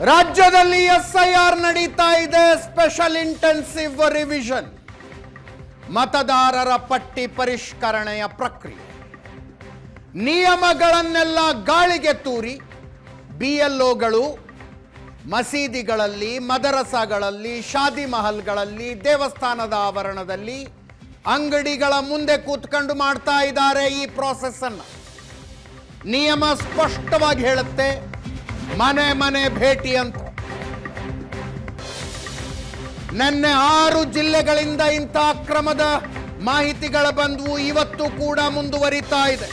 ರಾಜ್ಯದಲ್ಲಿ ಎಸ್ಐಆರ್ ನಡೀತಾ ಇದೆ. Special intensive revision. ಮತದಾರರ ಪಟ್ಟಿ ಪರಿಷ್ಕರಣೆಯ ಪ್ರಕ್ರಿಯೆ, ನಿಯಮಗಳನ್ನೆಲ್ಲ ಗಾಳಿಗೆ ತೂರಿ ಬಿಎಲ್ಒಗಳು ಮಸೀದಿಗಳಲ್ಲಿ, ಮದರಸಾಗಳಲ್ಲಿ, ಶಾದಿ ಮಹಲ್ಗಳಲ್ಲಿ, ದೇವಸ್ಥಾನದ ಆವರಣದಲ್ಲಿ, ಅಂಗಡಿಗಳ ಮುಂದೆ ಕೂತ್ಕೊಂಡು ಮಾಡ್ತಾ ಇದ್ದಾರೆ ಈ ಪ್ರಾಸೆಸ್ ಅನ್ನ. ನಿಯಮ ಸ್ಪಷ್ಟವಾಗಿ ಹೇಳುತ್ತೆ, ಮನೆ ಮನೆ ಭೇಟಿ ಅಂತ. ನಿನ್ನೆ 6 ಜಿಲ್ಲೆಗಳಿಂದ ಇಂಥ ಅಕ್ರಮದ ಮಾಹಿತಿಗಳು ಬಂದವು. ಇವತ್ತು ಕೂಡ ಮುಂದುವರಿತಾ ಇದೆ.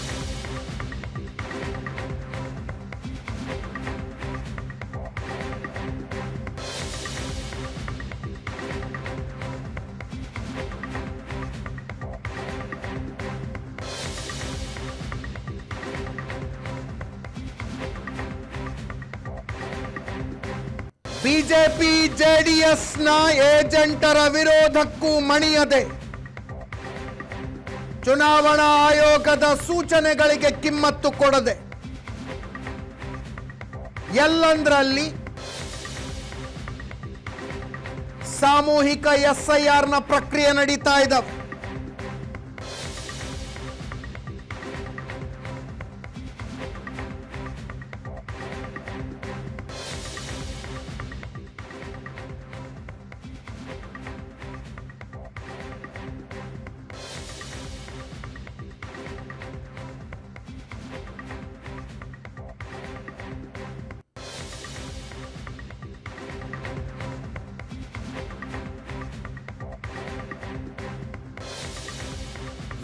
ಬಿಜೆಪಿ ಜೆಡಿಎಸ್ನ ಏಜೆಂಟರ ವಿರೋಧಕ್ಕೂ ಮಣಿಯದೆ, ಚುನಾವಣಾ ಆಯೋಗದ ಸೂಚನೆಗಳಿಗೆ ಕಿಮ್ಮತ್ತು ಕೊಡದೆ, ಎಲ್ಲಂದ್ರಲ್ಲಿ ಸಾಮೂಹಿಕ ಎಸ್ಐಆರ್ನ ಪ್ರಕ್ರಿಯೆ ನಡೀತಾ ಇದ್ದಾವೆ.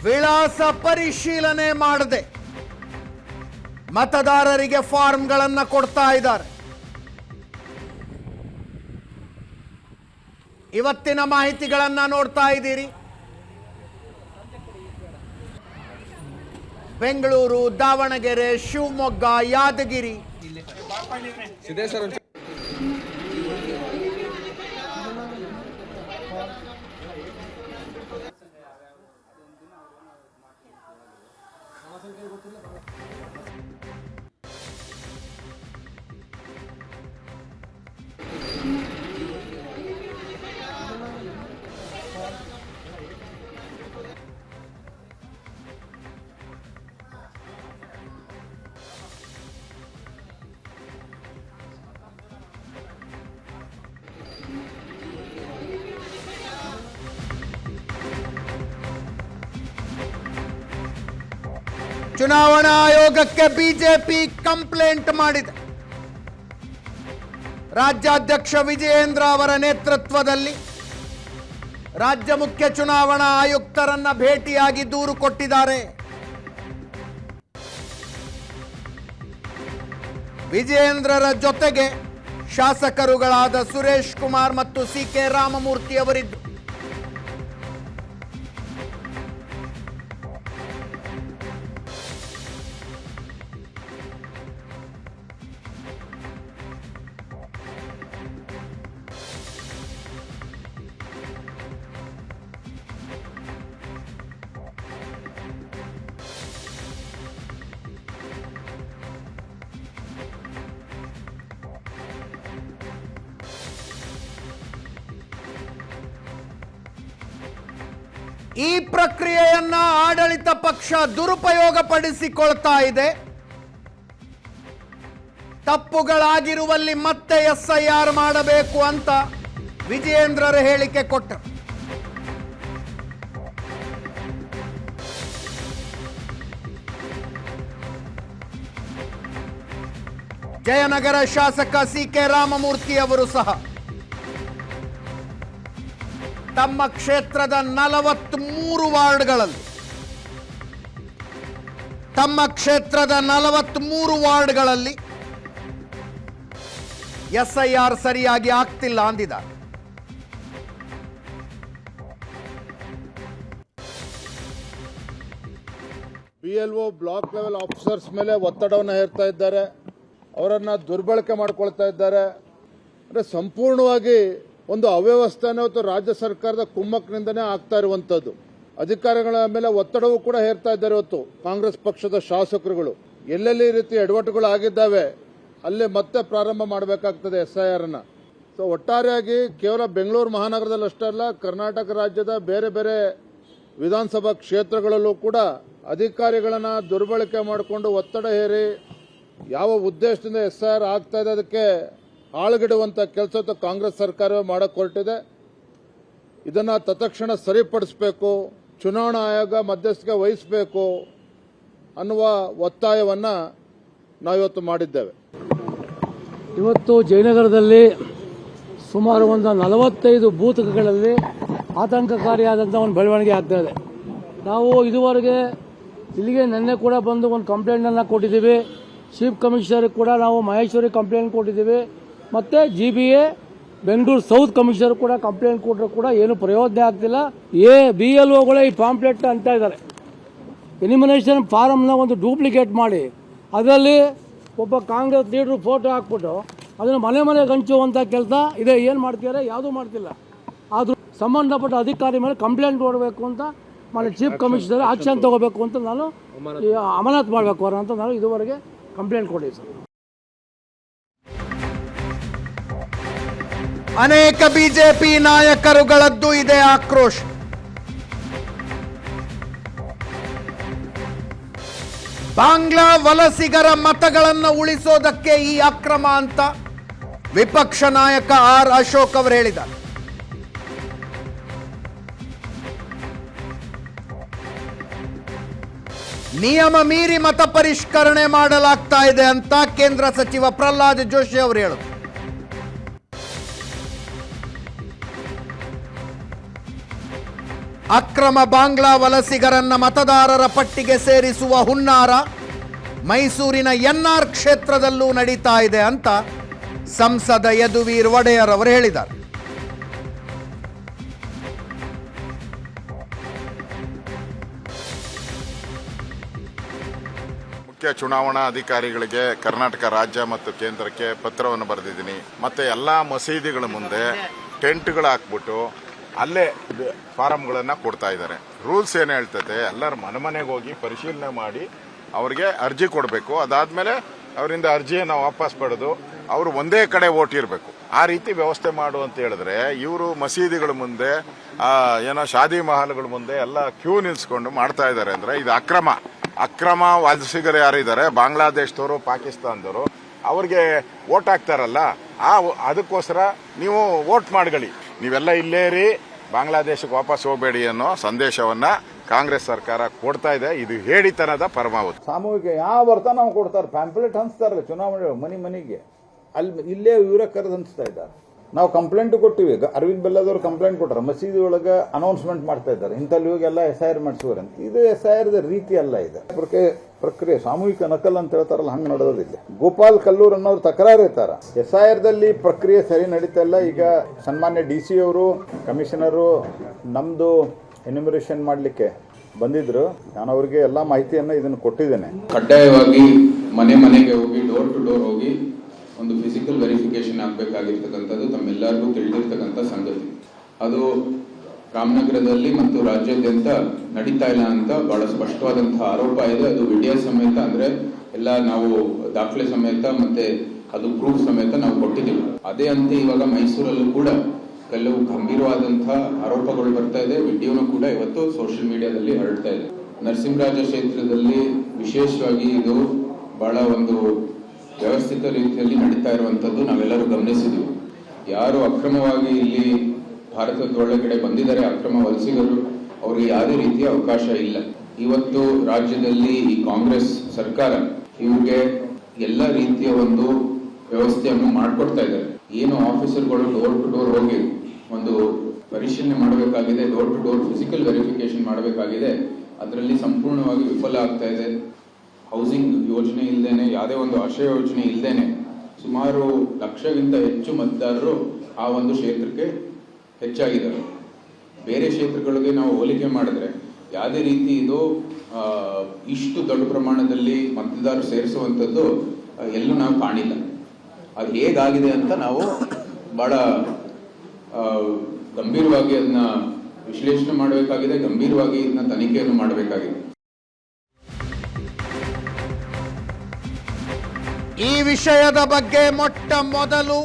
ವಿಳಾಸ ಪರಿಶೀಲನೆ ಮಾಡದೆ ಮತದಾರರಿಗೆ ಫಾರ್ಮ್ಗಳನ್ನು ಕೊಡ್ತಾ ಇದ್ದಾರೆ. ಇವತ್ತಿನ ಮಾಹಿತಿಗಳನ್ನ ನೋಡ್ತಾ ಇದ್ದೀರಿ. ಬೆಂಗಳೂರು, ದಾವಣಗೆರೆ, ಶಿವಮೊಗ್ಗ, ಯಾದಗಿರಿ, ಚುನಾವಣಾ ಆಯೋಗಕ್ಕೆ ಬಿಜೆಪಿ ಕಂಪ್ಲೇಂಟ್ ಮಾಡಿದೆ. ರಾಜ್ಯಾಧ್ಯಕ್ಷ ವಿಜಯೇಂದ್ರ ಅವರ ನೇತೃತ್ವದಲ್ಲಿ ರಾಜ್ಯ ಮುಖ್ಯ ಚುನಾವಣಾ ಆಯುಕ್ತರನ್ನ ಭೇಟಿಯಾಗಿ ದೂರು ಕೊಟ್ಟಿದ್ದಾರೆ. ವಿಜಯೇಂದ್ರರ ಜೊತೆಗೆ ಶಾಸಕರುಗಳಾದ ಸುರೇಶ್ ಕುಮಾರ್ ಮತ್ತು ಸಿ.ಕೆ. ರಾಮಮೂರ್ತಿ ಅವರಿದ್ದು. ಈ ಪ್ರಕ್ರಿಯೆಯನ್ನ ಆಡಳಿತ ಪಕ್ಷ ದುರುಪಯೋಗ ಪಡಿಸಿಕೊಳ್ತಾ ಇದೆ. ತಪ್ಪುಗಳಾಗಿರುವಲ್ಲಿ ಮತ್ತೆ ಎಸ್ಐಆರ್ ಮಾಡಬೇಕು ಅಂತ ವಿಜಯೇಂದ್ರರ ಹೇಳಿಕೆ ಕೊಟ್ಟರು. ಜಯನಗರ ಶಾಸಕ ಸಿ.ಕೆ. ರಾಮಮೂರ್ತಿ ಅವರು ಸಹ ತಮ್ಮ ಕ್ಷೇತ್ರದ 43 ವಾರ್ಡ್ಗಳಲ್ಲಿ ಎಸ್ಐಆರ್ ಸರಿಯಾಗಿ ಆಗ್ತಿಲ್ಲ ಅಂದಿದ್ದಾರೆ. ಬಿಎಲ್ಒ ಬ್ಲಾಕ್ ಲೆವೆಲ್ ಆಫೀಸರ್ಸ್ ಮೇಲೆ ಒತ್ತಡವನ್ನು ಹೇರ್ತಾ ಇದ್ದಾರೆ, ಅವರನ್ನ ದುರ್ಬಳಕೆ ಮಾಡಿಕೊಳ್ತಾ ಇದ್ದಾರೆ. ಅಂದ್ರೆ ಸಂಪೂರ್ಣವಾಗಿ ಒಂದು ಅವ್ಯವಸ್ಥೆ ಅನ್ನೋದು ರಾಜ್ಯ ಸರ್ಕಾರದ ಕುಮ್ಮಕ್ನಿಂದನೇ ಆಗ್ತಾ ಇರುವಂತದ್ದು. ಅಧಿಕಾರಿಗಳ ಮೇಲೆ ಒತ್ತಡವೂ ಕೂಡ ಹೇರ್ತಾ ಇದ್ದಾರೆ. ಇವತ್ತು ಕಾಂಗ್ರೆಸ್ ಪಕ್ಷದ ಶಾಸಕರುಗಳು ಎಲ್ಲೆಲ್ಲಿ ಈ ರೀತಿ ಎಡವಟ್ಟುಗಳು ಆಗಿದ್ದಾವೆ ಅಲ್ಲಿ ಮತ್ತೆ ಪ್ರಾರಂಭ ಮಾಡಬೇಕಾಗ್ತದೆ SIR ಅನ್ನ. ಸೊ ಒಟ್ಟಾರೆಯಾಗಿ ಕೇವಲ ಬೆಂಗಳೂರು ಮಹಾನಗರದಲ್ಲಿ ಅಷ್ಟೇ ಅಲ್ಲ, ಕರ್ನಾಟಕ ರಾಜ್ಯದ ಬೇರೆ ಬೇರೆ ವಿಧಾನಸಭಾ ಕ್ಷೇತ್ರಗಳಲ್ಲೂ ಕೂಡ ಅಧಿಕಾರಿಗಳನ್ನ ದುರ್ಬಳಕೆ ಮಾಡಿಕೊಂಡು ಒತ್ತಡ ಹೇರಿ ಯಾವ ಉದ್ದೇಶದಿಂದ SIR ಆಗ್ತಾ ಇದೆ ಅದಕ್ಕೆ ಆಳುಗಿಡುವಂತ ಕೆಲಸ ಕಾಂಗ್ರೆಸ್ ಸರ್ಕಾರವೇ ಮಾಡಕ್ಕೆ ಹೊರಟಿದೆ. ಇದನ್ನ ತತ್ಕ್ಷಣ ಸರಿಪಡಿಸಬೇಕು, ಚುನಾವಣಾ ಆಯೋಗ ಮಧ್ಯಸ್ಥಿಕೆ ವಹಿಸಬೇಕು ಅನ್ನುವ ಒತ್ತಾಯವನ್ನ ನಾವಿವತ್ತು ಮಾಡಿದ್ದೇವೆ. ಇವತ್ತು ಜಯನಗರದಲ್ಲಿ ಸುಮಾರು ಒಂದು 45 ಬೂತ್ಗಳಲ್ಲಿ ಆತಂಕಕಾರಿಯಾದಂಥ ಒಂದು ಬೆಳವಣಿಗೆ ಆಗ್ತಾ ಇದೆ. ನಾವು ಇದುವರೆಗೆ ಇಲ್ಲಿಗೆ ನಿನ್ನೆ ಕೂಡ ಬಂದು ಒಂದು ಕಂಪ್ಲೇಂಟನ್ನು ಕೊಟ್ಟಿದ್ದೀವಿ. ಚೀಫ್ ಕಮಿಷನರ್ ಕೂಡ ನಾವು ಮಹೇಶ್ವರಿ ಕಂಪ್ಲೇಂಟ್ ಕೊಟ್ಟಿದ್ದೀವಿ. ಮತ್ತು GBA ಬೆಂಗಳೂರು ಸೌತ್ ಕಮಿಷನರ್ ಕೂಡ ಕಂಪ್ಲೇಂಟ್ ಕೊಟ್ಟರು ಕೂಡ ಏನು ಪ್ರಯೋಜನ ಆಗ್ತಿಲ್ಲ. BLOಗಳೇ ಈ ಪಾಂಪ್ಲೆಟ್ ಅಂತ ಇದ್ದಾರೆ. ಎನಿಮಿನೇಷನ್ ಫಾರಮ್ನ ಒಂದು ಡೂಪ್ಲಿಕೇಟ್ ಮಾಡಿ ಅದರಲ್ಲಿ ಒಬ್ಬ ಕಾಂಗ್ರೆಸ್ ಲೀಡ್ರು ಫೋಟೋ ಹಾಕ್ಬಿಟ್ಟು ಅದನ್ನು ಮನೆ ಮನೆಗೆ ಹಂಚುವಂಥ ಕೆಲಸ ಇದೆ. ಏನು ಮಾಡ್ತಿದ್ದಾರೆ? ಯಾವುದೂ ಮಾಡ್ತಿಲ್ಲ. ಆದರೂ ಸಂಬಂಧಪಟ್ಟ ಅಧಿಕಾರಿ ಮೇಲೆ ಕಂಪ್ಲೇಂಟ್ ಕೊಡಬೇಕು ಅಂತ ಮಾಡಿ ಚೀಫ್ ಕಮಿಷನರ್ ಆಕ್ಷನ್ ತಗೋಬೇಕು ಅಂತ ನಾನು ಅಮಾನತು ಮಾಡಬೇಕು ಅವರ ಅಂತ ನಾನು ಇದುವರೆಗೆ ಕಂಪ್ಲೇಂಟ್ ಕೊಟ್ಟಿದ್ದೆ ಸರ್. ಅನೇಕ ಬಿಜೆಪಿ ನಾಯಕರುಗಳದ್ದು ಇದೆ ಆಕ್ರೋಶ. ಬಾಂಗ್ಲಾ ವಲಸಿಗರ ಮತಗಳನ್ನು ಉಳಿಸೋದಕ್ಕೆ ಈ ಅಕ್ರಮ ಅಂತ ವಿಪಕ್ಷ ನಾಯಕ R. ಅಶೋಕ್ ಅವರು ಹೇಳಿದ್ದಾರೆ. ನಿಯಮ ಮೀರಿ ಮತ ಪರಿಷ್ಕರಣೆ ಮಾಡಲಾಗ್ತಾ ಇದೆ ಅಂತ ಕೇಂದ್ರ ಸಚಿವ ಪ್ರಹ್ಲಾದ್ ಜೋಶಿ ಅವರು ಹೇಳಿದರು. ಅಕ್ರಮ ಬಾಂಗ್ಲಾ ವಲಸಿಗರನ್ನ ಮತದಾರರ ಪಟ್ಟಿಗೆ ಸೇರಿಸುವ ಹುನ್ನಾರ ಮೈಸೂರಿನ NR ಕ್ಷೇತ್ರದಲ್ಲೂ ನಡೀತಾ ಇದೆ ಅಂತ ಸಂಸದ ಯದುವೀರ್ ಒಡೆಯರ್ ಅವರು ಹೇಳಿದ್ದಾರೆ. ಮುಖ್ಯ ಚುನಾವಣಾ ಅಧಿಕಾರಿಗಳಿಗೆ ಕರ್ನಾಟಕ ರಾಜ್ಯ ಮತ್ತು ಕೇಂದ್ರಕ್ಕೆ ಪತ್ರವನ್ನು ಬರೆದಿದ್ದೀನಿ. ಮತ್ತೆ ಎಲ್ಲ ಮಸೀದಿಗಳ ಮುಂದೆ ಟೆಂಟ್ಗಳು ಹಾಕ್ಬಿಟ್ಟು ಅಲ್ಲೇ ಫಾರಮ್ಗಳನ್ನು ಕೊಡ್ತಾ ಇದ್ದಾರೆ. ರೂಲ್ಸ್ ಏನು ಹೇಳ್ತದೆ, ಎಲ್ಲರ ಮನೆಗೆ ಹೋಗಿ ಪರಿಶೀಲನೆ ಮಾಡಿ ಅವ್ರಿಗೆ ಅರ್ಜಿ ಕೊಡಬೇಕು. ಅದಾದ್ಮೇಲೆ ಅವರಿಂದ ಅರ್ಜಿಯನ್ನು ವಾಪಸ್ ಪಡೆದು ಅವರು ಒಂದೇ ಕಡೆ ವೋಟ್ ಇರಬೇಕು. ಆ ರೀತಿ ವ್ಯವಸ್ಥೆ ಮಾಡು ಅಂತ ಹೇಳಿದ್ರೆ ಇವರು ಮಸೀದಿಗಳ ಮುಂದೆ ಏನೋ ಶಾದಿ ಮಹಲ್ಗಳ ಮುಂದೆ ಎಲ್ಲ ಕ್ಯೂ ನಿಲ್ಸ್ಕೊಂಡು ಮಾಡ್ತಾ ಇದ್ದಾರೆ. ಅಂದ್ರೆ ಇದು ಅಕ್ರಮ ವಲಸಿಗರು ಯಾರಿದ್ದಾರೆ, ಬಾಂಗ್ಲಾದೇಶದವರು, ಪಾಕಿಸ್ತಾನದವರು, ಅವ್ರಿಗೆ ವೋಟ್ ಹಾಕ್ತಾರಲ್ಲ, ಅದಕ್ಕೋಸ್ಕರ ನೀವು ವೋಟ್ ಮಾಡ್ಕೊಳ್ಳಿ, ನೀವೆಲ್ಲ ಇಲ್ಲೇ ಇರಿ, ಬಾಂಗ್ಲಾದೇಶಕ್ಕೆ ವಾಪಸ್ ಹೋಗಬೇಡಿ ಅನ್ನೋ ಸಂದೇಶವನ್ನ ಕಾಂಗ್ರೆಸ್ ಸರ್ಕಾರ ಕೊಡ್ತಾ ಇದೆ. ಇದು ಹೇಳಿತನದ ಪರಮಾವಧಿ. ಸಾಮೂಹಿಕ ಯಾವ ಅರ್ಥ ನಾವು ಕೊಡ್ತಾರೆ, ಪ್ಯಾಂಪ್ಲೆಟ್ ಹಂಚ್ತಾರಲ್ಲ ಚುನಾವಣೆ ಮನೆಗೆ, ಅಲ್ಲಿ ಇಲ್ಲೇ ಇವರೇ ಕರೆದು ಹಂಚ್ತಾ ಇದ್ದಾರೆ. ನಾವು ಕಂಪ್ಲೇಂಟ್ ಕೊಟ್ಟಿವಿ, ಅರವಿಂದ್ ಬೆಲ್ಲದವ್ರು ಕಂಪ್ಲೇಂಟ್ ಕೊಟ್ಟರು, ಮಸೀದಿ ಒಳಗೆ ಅನೌನ್ಸ್ಮೆಂಟ್ ಮಾಡ್ತಾ ಇದ್ದಾರೆ, ಇಂಥಲ್ಲಿ ಹೋಗಿ ಎಲ್ಲ SIR ಮಾಡಿಸುವರೆ ಅಂತ. ಇದು SIR ರೀತಿ ಅಲ್ಲ, ಇದೆ ಪ್ರಕ್ರಿಯೆ ಸಾಮೂಹಿಕ ನಕಲ್ ಅಂತ ಹೇಳ್ತಾರಲ್ಲ, ಹಂಗೆ ನಡೆಯೋದಿಲ್ಲ. ಗೋಪಾಲ್ ಕಲ್ಲೂರ್ ಅನ್ನೋರು ತಕರಾರು ಇರ್ತಾರ, SIR ದಲ್ಲಿ ಪ್ರಕ್ರಿಯೆ ಸರಿ ನಡೀತಾ ಇಲ್ಲ. ಈಗ ಸನ್ಮಾನ್ಯ DC ಅವರು, ಕಮಿಷನರು ನಮ್ದು ಎನ್ಯುಮರೇಷನ್ ಮಾಡಲಿಕ್ಕೆ ಬಂದಿದ್ರು. ನಾನು ಅವರಿಗೆ ಎಲ್ಲ ಮಾಹಿತಿಯನ್ನು ಇದನ್ನು ಕೊಟ್ಟಿದ್ದೇನೆ. ಕಡ್ಡಾಯವಾಗಿ ಮನೆಗೆ ಹೋಗಿ ಡೋರ್ ಟು ಡೋರ್ ಹೋಗಿ ಒಂದು ಫಿಸಿಕಲ್ ವೆರಿಫಿಕೇಶನ್ ಆಗಬೇಕಾಗಿರ್ತಕ್ಕಂಥದ್ದು ತಮ್ಮೆಲ್ಲರಿಗೂ ತಿಳಿದಿರ್ತಕ್ಕಂಥ ಸಂಗತಿ. ಅದು ರಾಮನಗರದಲ್ಲಿ ಮತ್ತು ರಾಜ್ಯಾದ್ಯಂತ ನಡೀತಾ ಇಲ್ಲ ಅಂತ ಬಹಳ ಸ್ಪಷ್ಟವಾದಂತಹ ಆರೋಪ ಇದೆ. ಅದು ವಿಡಿಯೋ ಸಮೇತ, ಅಂದ್ರೆ ಎಲ್ಲ ನಾವು ದಾಖಲೆ ಸಮೇತ ಮತ್ತೆ ಅದು ಪ್ರೂಫ್ ಸಮೇತ ನಾವು ಕೊಟ್ಟಿದ್ದೀವಿ. ಅದೇ ಅಂತ ಇವಾಗ ಮೈಸೂರಲ್ಲೂ ಕೂಡ ಕೆಲವು ಗಂಭೀರವಾದಂತಹ ಆರೋಪಗಳು ಬರ್ತಾ ಇದೆ. ವಿಡಿಯೋನು ಕೂಡ ಇವತ್ತು ಸೋಷಿಯಲ್ ಮೀಡಿಯಾದಲ್ಲಿ ಹರಡ್ತಾ ಇದೆ. ನರಸಿಂಹರಾಜ ಕ್ಷೇತ್ರದಲ್ಲಿ ವಿಶೇಷವಾಗಿ ಇದು ಬಹಳ ಒಂದು ವ್ಯವಸ್ಥಿತ ರೀತಿಯಲ್ಲಿ ನಡೀತಾ ಇರುವಂತದ್ದು ನಾವೆಲ್ಲರೂ ಗಮನಿಸಿದ್ವಿ. ಯಾರು ಅಕ್ರಮವಾಗಿ ಇಲ್ಲಿ ಭಾರತದ ಒಳಗಡೆ ಬಂದಿದ್ದಾರೆ ಅಕ್ರಮ ವಲಸಿಗರು, ಅವರಿಗೆ ಯಾವುದೇ ರೀತಿಯ ಅವಕಾಶ ಇಲ್ಲ. ಇವತ್ತು ರಾಜ್ಯದಲ್ಲಿ ಈ ಕಾಂಗ್ರೆಸ್ ಸರ್ಕಾರ ಇವ್ರಿಗೆ ಎಲ್ಲ ರೀತಿಯ ಒಂದು ವ್ಯವಸ್ಥೆಯನ್ನು ಮಾಡಿಕೊಡ್ತಾ ಇದ್ದಾರೆ. ಏನು ಆಫೀಸರ್ಗಳು ಡೋರ್ ಟು ಡೋರ್ ಹೋಗಿ ಒಂದು ಪರಿಶೀಲನೆ ಮಾಡಬೇಕಾಗಿದೆ, door to door physical verification ಮಾಡಬೇಕಾಗಿದೆ, ಅದರಲ್ಲಿ ಸಂಪೂರ್ಣವಾಗಿ ವಿಫಲ ಆಗ್ತಾ ಇದೆ. ಹೌಸಿಂಗ್ ಯೋಜನೆ ಇಲ್ಲದೇನೆ, ಯಾವುದೇ ಒಂದು ಆಶ್ರಯ ಯೋಜನೆ ಇಲ್ಲದೇನೆ ಸುಮಾರು 1 ಲಕ್ಷಕ್ಕಿಂತ ಹೆಚ್ಚು ಮತದಾರರು ಆ ಒಂದು ಕ್ಷೇತ್ರಕ್ಕೆ ಹೆಚ್ಚಾಗಿದ್ದಾರೆ. ಬೇರೆ ಕ್ಷೇತ್ರಗಳಿಗೆ ನಾವು ಹೋಲಿಕೆ ಮಾಡಿದ್ರೆ ಯಾವುದೇ ರೀತಿ ಇದು ಇಷ್ಟು ದೊಡ್ಡ ಪ್ರಮಾಣದಲ್ಲಿ ಮತದಾರರು ಸೇರಿಸುವಂಥದ್ದು ಎಲ್ಲೂ ನಾವು ಕಾಣಿಲ್ಲ. ಅದು ಹೇಗಾಗಿದೆ ಅಂತ ನಾವು ಬಹಳ ಗಂಭೀರವಾಗಿ ಅದನ್ನ ವಿಶ್ಲೇಷಣೆ ಮಾಡಬೇಕಾಗಿದೆ, ಗಂಭೀರವಾಗಿ ಇದನ್ನ ತನಿಖೆಯನ್ನು ಮಾಡಬೇಕಾಗಿದೆ. ಈ ವಿಷಯದ ಬಗ್ಗೆ ಮೊಟ್ಟ ಮೊದಲು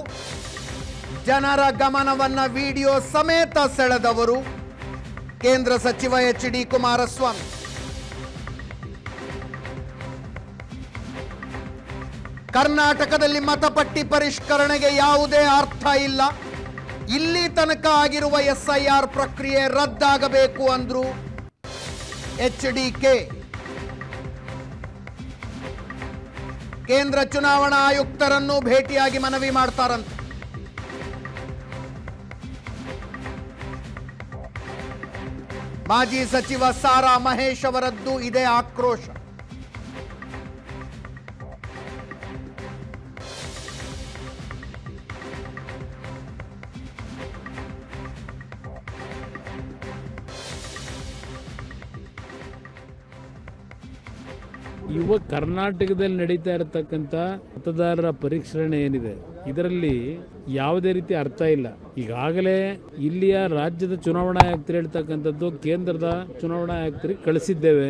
ಜನರ ಗಮನವನ್ನ ವಿಡಿಯೋ ಸಮೇತ ಸೆಳೆದವರು ಕೇಂದ್ರ ಸಚಿವ ಎಚ್.ಡಿ. ಕುಮಾರಸ್ವಾಮಿ. ಕರ್ನಾಟಕದಲ್ಲಿ ಮತಪಟ್ಟಿ ಪರಿಷ್ಕರಣೆಗೆ ಯಾವುದೇ ಅರ್ಥ ಇಲ್ಲ, ಇಲ್ಲಿ ತನಕ ಆಗಿರುವ SIR ಪ್ರಕ್ರಿಯೆ ರದ್ದಾಗಬೇಕು ಅಂದ್ರು HDK. ಕೇಂದ್ರ ಚುನಾವಣಾ ಆಯುಕ್ತರನ್ನು ಭೇಟಿಯಾಗಿ ಮನವಿ ಮಾಡ್ತಾರಂತೆ. ಮಾಜಿ ಸಚಿವ ಸಾರಾ ಮಹೇಶ್ ಅವರದ್ದು ಇದೇ ಆಕ್ರೋಶ. ಯುವ ಕರ್ನಾಟಕದಲ್ಲಿ ನಡೀತಾ ಇರತಕ್ಕಂಥ ಮತದಾರರ ಪರಿಷ್ಕರಣೆ ಏನಿದೆ ಇದರಲ್ಲಿ ಯಾವುದೇ ರೀತಿ ಅರ್ಥ ಇಲ್ಲ. ಈಗಾಗಲೇ ಇಲ್ಲಿಯ ರಾಜ್ಯದ ಚುನಾವಣಾ ಆಯುಕ್ತರು ಹೇಳ್ತಕ್ಕಂಥದ್ದು ಕೇಂದ್ರದ ಚುನಾವಣಾ ಆಯುಕ್ತರಿಗೆ ಕಳಿಸಿದ್ದೇವೆ,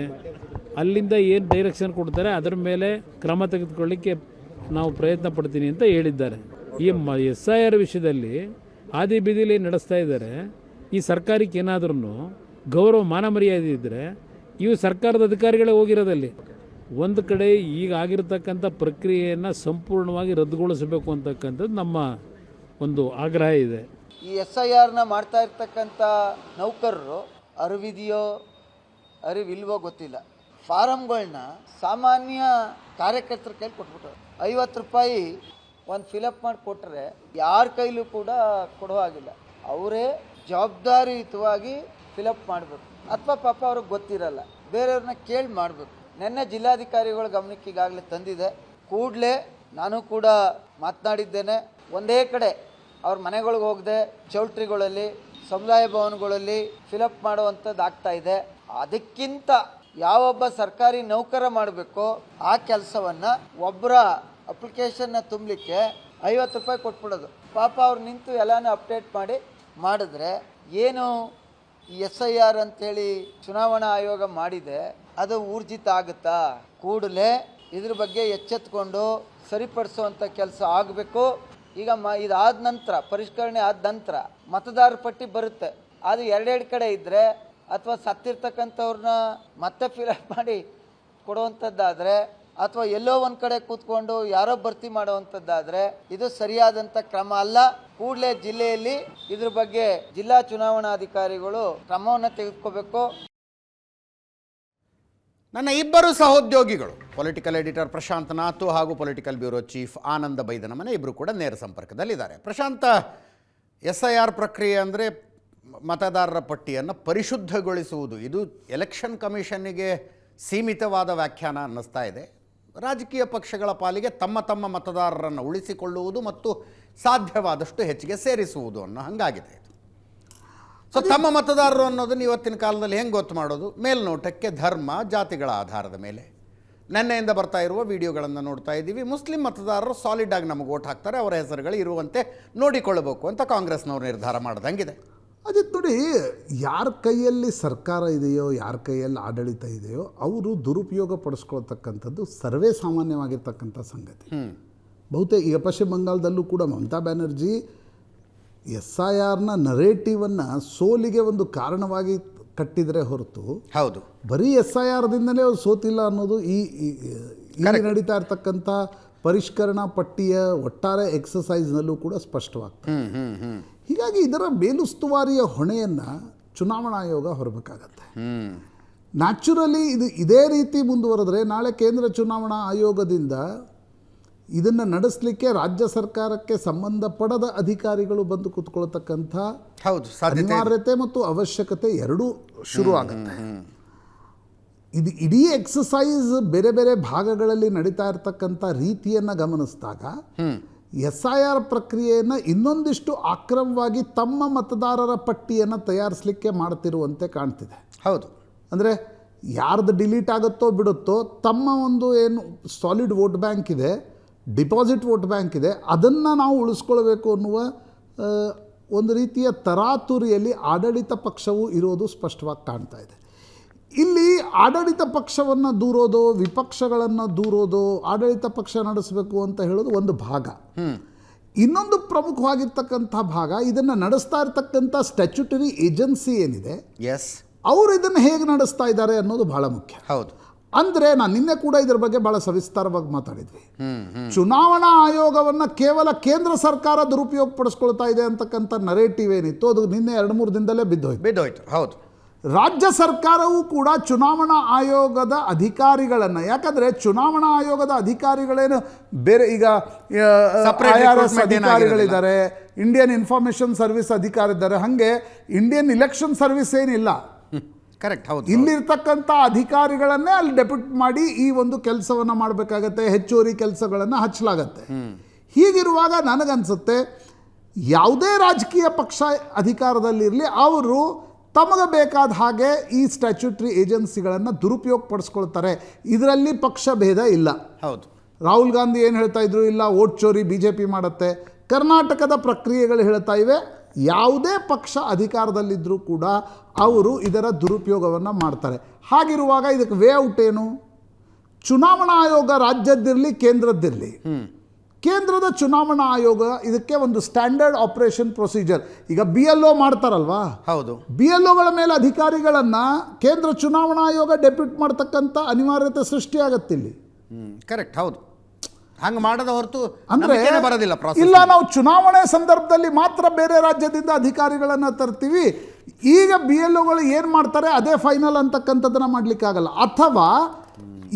ಅಲ್ಲಿಂದ ಏನು ಡೈರೆಕ್ಷನ್ ಕೊಡ್ತಾರೆ ಅದರ ಮೇಲೆ ಕ್ರಮ ತೆಗೆದುಕೊಳ್ಳಿಕ್ಕೆ ನಾವು ಪ್ರಯತ್ನ ಪಡ್ತೀನಿ ಅಂತ ಹೇಳಿದ್ದಾರೆ. ಈ SIR ವಿಷಯದಲ್ಲಿ ಆದಿ ಬೀದಿಲಿ ನಡೆಸ್ತಾ ಇದ್ದಾರೆ. ಈ ಸರ್ಕಾರಕ್ಕೆ ಏನಾದ್ರೂ ಗೌರವ ಮಾನ ಮರ್ಯಾದೆ ಇದ್ದರೆ ಇವು ಸರ್ಕಾರದ ಅಧಿಕಾರಿಗಳೇ ಹೋಗಿರೋದಲ್ಲಿ. ಒಂದು ಕಡೆ ಈಗ ಆಗಿರತಕ್ಕಂಥ ಪ್ರಕ್ರಿಯೆಯನ್ನು ಸಂಪೂರ್ಣವಾಗಿ ರದ್ದುಗೊಳಿಸಬೇಕು ಅಂತಕ್ಕಂಥದ್ದು ನಮ್ಮ ಒಂದು ಆಗ್ರಹ ಇದೆ. ಈ SIRನ ಮಾಡ್ತಾ ಇರ್ತಕ್ಕಂಥ ನೌಕರರು ಅರಿವಿದೆಯೋ ಅರಿವಿಲ್ವೋ ಗೊತ್ತಿಲ್ಲ, ಫಾರಮ್ಗಳನ್ನ ಸಾಮಾನ್ಯ ಕಾರ್ಯಕರ್ತರ ಕೈಲಿ ಕೊಟ್ಬಿಟ್ರು. 50 ರೂಪಾಯಿ ಒಂದು ಫಿಲಪ್ ಮಾಡಿ ಕೊಟ್ಟರೆ ಯಾರ ಕೈಲೂ ಕೂಡ ಕೊಡೋ ಹಾಗಿಲ್ಲ. ಅವರೇ ಜವಾಬ್ದಾರಿಯುತವಾಗಿ ಫಿಲಪ್ ಮಾಡಬೇಕು, ಅಥವಾ ಪಾಪ ಅವ್ರಿಗೆ ಗೊತ್ತಿರಲ್ಲ, ಬೇರೆಯವ್ರನ್ನ ಕೇಳಿ ಮಾಡಬೇಕು. ನಿನ್ನೆ ಜಿಲ್ಲಾಧಿಕಾರಿಗಳ ಗಮನಕ್ಕೆ ಈಗಾಗಲೇ ತಂದಿದೆ. ಕೂಡಲೇ ನಾನು ಕೂಡ ಮಾತನಾಡಿದ್ದೇನೆ. ಒಂದೇ ಕಡೆ ಅವ್ರ ಮನೆಗಳಿಗೆ ಹೋಗದೆ ಚೌಲ್ಟ್ರಿಗಳಲ್ಲಿ, ಸಮುದಾಯ ಭವನಗಳಲ್ಲಿ ಫಿಲಪ್ ಮಾಡುವಂಥದ್ದು ಆಗ್ತಾ ಇದೆ. ಅದಕ್ಕಿಂತ ಯಾವೊಬ್ಬ ಸರ್ಕಾರಿ ನೌಕರ ಮಾಡಬೇಕೋ ಆ ಕೆಲಸವನ್ನು ಒಬ್ಬರ ಅಪ್ಲಿಕೇಶನ್ನ ತುಂಬಲಿಕ್ಕೆ 50 ರೂಪಾಯಿ ಕೊಟ್ಬಿಡೋದು. ಪಾಪ ಅವ್ರು ನಿಂತು ಎಲ್ಲನೂ ಅಪ್ಡೇಟ್ ಮಾಡಿದ್ರೆ ಏನು ಈ SIR ಅಂತೇಳಿ ಚುನಾವಣಾ ಆಯೋಗ ಮಾಡಿದೆ ಅದು ಊರ್ಜಿತ ಆಗುತ್ತಾ? ಕೂಡಲೇ ಇದ್ರ ಬಗ್ಗೆ ಎಚ್ಚೆತ್ಕೊಂಡು ಸರಿಪಡಿಸುವಂಥ ಕೆಲಸ ಆಗಬೇಕು. ಈಗ ಇದಾದ ನಂತರ, ಪರಿಷ್ಕರಣೆ ಆದ ನಂತರ ಮತದಾರರ ಪಟ್ಟಿ ಬರುತ್ತೆ. ಅದು ಎರಡೆರಡು ಕಡೆ ಇದ್ದರೆ ಅಥವಾ ಸತ್ತಿರ್ತಕ್ಕಂಥವ್ರನ್ನ ಮತ್ತೆ ಫಿಲಪ್ ಮಾಡಿ ಕೊಡುವಂಥದ್ದಾದರೆ, ಅಥವಾ ಎಲ್ಲೋ ಒಂದು ಕಡೆ ಕೂತ್ಕೊಂಡು ಯಾರೋ ಭರ್ತಿ ಮಾಡುವಂಥದ್ದಾದರೆ ಇದು ಸರಿಯಾದಂಥ ಕ್ರಮ ಅಲ್ಲ. ಕೂಡಲೇ ಜಿಲ್ಲೆಯಲ್ಲಿ ಇದ್ರ ಬಗ್ಗೆ ಜಿಲ್ಲಾ ಚುನಾವಣಾಧಿಕಾರಿಗಳು ಕ್ರಮವನ್ನು ತೆಗೆದುಕೋಬೇಕು. ನನ್ನ ಇಬ್ಬರು ಸಹೋದ್ಯೋಗಿಗಳು ಪೊಲಿಟಿಕಲ್ ಎಡಿಟರ್ ಪ್ರಶಾಂತ್ ನಾತು ಹಾಗೂ ಪೊಲಿಟಿಕಲ್ ಬ್ಯೂರೋ ಚೀಫ್ ಆನಂದ ಬೈದನಮನೆ ಇಬ್ಬರು ಕೂಡ ನೇರ ಸಂಪರ್ಕದಲ್ಲಿದ್ದಾರೆ. ಪ್ರಶಾಂತ, SIR ಪ್ರಕ್ರಿಯೆ ಅಂದರೆ ಮತದಾರರ ಪಟ್ಟಿಯನ್ನು ಪರಿಶುದ್ಧಗೊಳಿಸುವುದು, ಇದು ಎಲೆಕ್ಷನ್ ಕಮಿಷನ್ನಿಗೆ ಸೀಮಿತವಾದ ವ್ಯಾಖ್ಯಾನ ಅನ್ನಿಸ್ತಾ ಇದೆ. ರಾಜಕೀಯ ಪಕ್ಷಗಳ ಪಾಲಿಗೆ ತಮ್ಮ ತಮ್ಮ ಮತದಾರರನ್ನು ಉಳಿಸಿಕೊಳ್ಳುವುದು ಮತ್ತು ಸಾಧ್ಯವಾದಷ್ಟು ಹೆಚ್ಚಿಗೆ ಸೇರಿಸುವುದು ಅನ್ನೋ ಹಾಗಾಗಿದೆ. ಸೊ ತಮ್ಮ ಮತದಾರರು ಅನ್ನೋದನ್ನು ಇವತ್ತಿನ ಕಾಲದಲ್ಲಿ ಹೆಂಗೆ ಗೊತ್ತು ಮಾಡೋದು? ಮೇಲ್ನೋಟಕ್ಕೆ ಧರ್ಮ, ಜಾತಿಗಳ ಆಧಾರದ ಮೇಲೆ. ನೆನ್ನೆಯಿಂದ ಬರ್ತಾ ಇರುವ ವಿಡಿಯೋಗಳನ್ನು ನೋಡ್ತಾ ಇದ್ದೀವಿ. ಮುಸ್ಲಿಂ ಮತದಾರರು ಸಾಲಿಡ್ ಆಗಿ ನಮಗೆ ಓಟ್ ಹಾಕ್ತಾರೆ, ಅವರ ಹೆಸರುಗಳು ಇರುವಂತೆ ನೋಡಿಕೊಳ್ಳಬೇಕು ಅಂತ ಕಾಂಗ್ರೆಸ್ನವರು ನಿರ್ಧಾರ ಮಾಡ್ದಂಗಿದೆ. ಅದೇ ನೋಡಿ, ಯಾರ ಕೈಯಲ್ಲಿ ಸರ್ಕಾರ ಇದೆಯೋ, ಯಾರ ಕೈಯಲ್ಲಿ ಆಡಳಿತ ಇದೆಯೋ ಅವರು ದುರುಪಯೋಗ ಪಡಿಸ್ಕೊಳ್ತಕ್ಕಂಥದ್ದು ಸರ್ವೇ ಸಾಮಾನ್ಯವಾಗಿರ್ತಕ್ಕಂಥ ಸಂಗತಿ. ಬಹುತೇಕ ಈಗ ಪಶ್ಚಿಮ ಬಂಗಾಳದಲ್ಲೂ ಕೂಡ ಮಮತಾ ಬ್ಯಾನರ್ಜಿ SIRನ ನರೇಟಿವನ್ನು ಸೋಲಿಗೆ ಒಂದು ಕಾರಣವಾಗಿ ಕಟ್ಟಿದರೆ ಹೊರತು, ಹೌದು, ಬರೀ SIRದಿಂದಲೇ ಅವ್ರು ಸೋತಿಲ್ಲ ಅನ್ನೋದು ಈ ನಡೀತಾ ಇರ್ತಕ್ಕಂಥ ಪರಿಷ್ಕರಣಾ ಪಟ್ಟಿಯ ಒಟ್ಟಾರೆ ಎಕ್ಸಸೈಸ್ನಲ್ಲೂ ಕೂಡ ಸ್ಪಷ್ಟವಾಗ್ತದೆ. ಹೀಗಾಗಿ ಇದರ ಮೇಲುಸ್ತುವಾರಿಯ ಹೊಣೆಯನ್ನು ಚುನಾವಣಾ ಆಯೋಗ ಹೊರಬೇಕಾಗತ್ತೆ. ನ್ಯಾಚುರಲಿ ಇದೇ ರೀತಿ ಮುಂದುವರೆದ್ರೆ ನಾಳೆ ಕೇಂದ್ರ ಚುನಾವಣಾ ಆಯೋಗದಿಂದ ಇದನ್ನು ನಡೆಸಲಿಕ್ಕೆ ರಾಜ್ಯ ಸರ್ಕಾರಕ್ಕೆ ಸಂಬಂಧಪಡದ ಅಧಿಕಾರಿಗಳು ಬಂದು ಕೂತ್ಕೊಳ್ತಕ್ಕಂಥ ಅನಿವಾರ್ಯತೆ ಮತ್ತು ಅವಶ್ಯಕತೆ ಎರಡೂ ಶುರು ಆಗುತ್ತೆ. ಇದು ಇಡೀ ಎಕ್ಸಸೈಸ್ ಬೇರೆ ಬೇರೆ ಭಾಗಗಳಲ್ಲಿ ನಡೀತಾ ಇರತಕ್ಕಂಥ ರೀತಿಯನ್ನು ಗಮನಿಸಿದಾಗ SIR ಪ್ರಕ್ರಿಯೆಯನ್ನು ಇನ್ನೊಂದಿಷ್ಟು ಅಕ್ರಮವಾಗಿ ತಮ್ಮ ಮತದಾರರ ಪಟ್ಟಿಯನ್ನು ತಯಾರಿಸಲಿಕ್ಕೆ ಮಾಡ್ತಿರುವಂತೆ ಕಾಣ್ತಿದೆ. ಹೌದು, ಅಂದರೆ ಯಾರ್ದು ಡಿಲೀಟ್ ಆಗುತ್ತೋ ಬಿಡುತ್ತೋ, ತಮ್ಮ ಒಂದು ಏನು ಸಾಲಿಡ್ ವೋಟ್ ಬ್ಯಾಂಕ್ ಇದೆ, ಡಿಪಾಸಿಟ್ ವೋಟ್ ಬ್ಯಾಂಕ್ ಇದೆ, ಅದನ್ನು ನಾವು ಉಳಿಸ್ಕೊಳ್ಬೇಕು ಅನ್ನುವ ಒಂದು ರೀತಿಯ ತರಾತುರಿಯಲ್ಲಿ ಆಡಳಿತ ಪಕ್ಷವು ಇರೋದು ಸ್ಪಷ್ಟವಾಗಿ ಕಾಣ್ತಾ ಇದೆ. ಇಲ್ಲಿ ಆಡಳಿತ ಪಕ್ಷವನ್ನು ದೂರೋದು, ವಿಪಕ್ಷಗಳನ್ನು ದೂರೋದು, ಆಡಳಿತ ಪಕ್ಷ ನಡೆಸಬೇಕು ಅಂತ ಹೇಳೋದು ಒಂದು ಭಾಗ. ಇನ್ನೊಂದು ಪ್ರಮುಖವಾಗಿರ್ತಕ್ಕಂಥ ಭಾಗ, ಇದನ್ನು ನಡೆಸ್ತಾ ಇರ್ತಕ್ಕಂಥ ಸ್ಟ್ಯಾಚ್ಯುಟರಿ ಏಜೆನ್ಸಿ ಏನಿದೆ, ಅವರು ಇದನ್ನು ಹೇಗೆ ನಡೆಸ್ತಾ ಇದ್ದಾರೆ ಅನ್ನೋದು ಬಹಳ ಮುಖ್ಯ. ಹೌದು. ಅಂದರೆ ನಾನು ನಿನ್ನೆ ಕೂಡ ಇದರ ಬಗ್ಗೆ ಭಾಳ ಸವಿಸ್ತಾರವಾಗಿ ಮಾತಾಡಿದ್ವಿ. ಚುನಾವಣಾ ಆಯೋಗವನ್ನು ಕೇವಲ ಕೇಂದ್ರ ಸರ್ಕಾರ ದುರುಪಯೋಗ ಪಡಿಸ್ಕೊಳ್ತಾ ಇದೆ ಅಂತಕ್ಕಂಥ ನರೇಟಿವ್ ಏನಿತ್ತು, ಅದು ನಿನ್ನೆ 2-3 ದಿನದಲ್ಲೇ ಬಿದ್ದೋಯ್ತು. ಹೌದು. ರಾಜ್ಯ ಸರ್ಕಾರವೂ ಕೂಡ ಚುನಾವಣಾ ಆಯೋಗದ ಅಧಿಕಾರಿಗಳನ್ನು, ಯಾಕಂದರೆ ಚುನಾವಣಾ ಆಯೋಗದ ಅಧಿಕಾರಿಗಳೇನು ಬೇರೆ, ಈಗ IRS ಅಧಿಕಾರಿಗಳಿದ್ದಾರೆ, ಇಂಡಿಯನ್ ಇನ್ಫಾರ್ಮೇಷನ್ ಸರ್ವಿಸ್ ಅಧಿಕಾರಿ ಇದ್ದಾರೆ, ಹಾಗೆ ಇಂಡಿಯನ್ ಇಲೆಕ್ಷನ್ ಸರ್ವಿಸ್ ಏನಿಲ್ಲ. ಕರೆಕ್ಟ್. ಹೌದು. ಇಲ್ಲಿರ್ತಕ್ಕಂಥ ಅಧಿಕಾರಿಗಳನ್ನೇ ಅಲ್ಲಿ ಡೆಪ್ಯೂಟ್ ಮಾಡಿ ಈ ಒಂದು ಕೆಲಸವನ್ನು ಮಾಡಬೇಕಾಗತ್ತೆ, ಹೆಚ್ಚುವರಿ ಕೆಲಸಗಳನ್ನು ಹಚ್ಚಲಾಗತ್ತೆ. ಹೀಗಿರುವಾಗ ನನಗನ್ಸುತ್ತೆ ಯಾವುದೇ ರಾಜಕೀಯ ಪಕ್ಷ ಅಧಿಕಾರದಲ್ಲಿರಲಿ, ಅವರು ತಮಗೆ ಬೇಕಾದ ಹಾಗೆ ಈ ಸ್ಟ್ಯಾಚ್ಯುಟರಿ ಏಜೆನ್ಸಿಗಳನ್ನು ದುರುಪಯೋಗ ಪಡಿಸ್ಕೊಳ್ತಾರೆ. ಇದರಲ್ಲಿ ಪಕ್ಷ ಭೇದ ಇಲ್ಲ. ಹೌದು. ರಾಹುಲ್ ಗಾಂಧಿ ಏನು ಹೇಳ್ತಾ ಇದ್ರು, ಇಲ್ಲ ವೋಟ್ ಚೋರಿ BJP ಮಾಡುತ್ತೆ. ಕರ್ನಾಟಕದ ಪ್ರಕ್ರಿಯೆಗಳು ಹೇಳ್ತಾ ಇವೆ, ಯಾವುದೇ ಪಕ್ಷ ಅಧಿಕಾರದಲ್ಲಿದ್ದರೂ ಕೂಡ ಅವರು ಇದರ ದುರುಪಯೋಗವನ್ನು ಮಾಡ್ತಾರೆ. ಹಾಗಿರುವಾಗ ಇದಕ್ಕೆ ವೇ ಔಟ್ ಏನು? ಚುನಾವಣಾ ಆಯೋಗ ರಾಜ್ಯದ್ದಿರಲಿ ಕೇಂದ್ರದ್ದಿರಲಿ, ಕೇಂದ್ರದ ಚುನಾವಣಾ ಆಯೋಗ ಇದಕ್ಕೆ ಒಂದು ಸ್ಟ್ಯಾಂಡರ್ಡ್ ಆಪರೇಷನ್ ಪ್ರೊಸೀಜರ್. ಈಗ BLO ಮಾಡ್ತಾರಲ್ವಾ, ಹೌದು, BLOಗಳ ಮೇಲೆ ಅಧಿಕಾರಿಗಳನ್ನು ಕೇಂದ್ರ ಚುನಾವಣಾ ಆಯೋಗ ಡೆಪ್ಯೂಟ್ ಮಾಡ್ತಕ್ಕಂಥ ಅನಿವಾರ್ಯತೆ ಸೃಷ್ಟಿಯಾಗತ್ತಿಲ್ಲಿ. ಕರೆಕ್ಟ್. ಹೌದು. ಹಂಗೆ ಮಾಡದ ಹೊರತು ಅಂದರೆ ಬರೋದಿಲ್ಲ. ಇಲ್ಲ, ನಾವು ಚುನಾವಣೆ ಸಂದರ್ಭದಲ್ಲಿ ಮಾತ್ರ ಬೇರೆ ರಾಜ್ಯದಿಂದ ಅಧಿಕಾರಿಗಳನ್ನು ತರ್ತೀವಿ, ಈಗ BLOಗಳು ಏನು ಮಾಡ್ತಾರೆ ಅದೇ ಫೈನಲ್ ಅಂತಕ್ಕಂಥದ್ದನ್ನು ಮಾಡಲಿಕ್ಕಾಗಲ್ಲ. ಅಥವಾ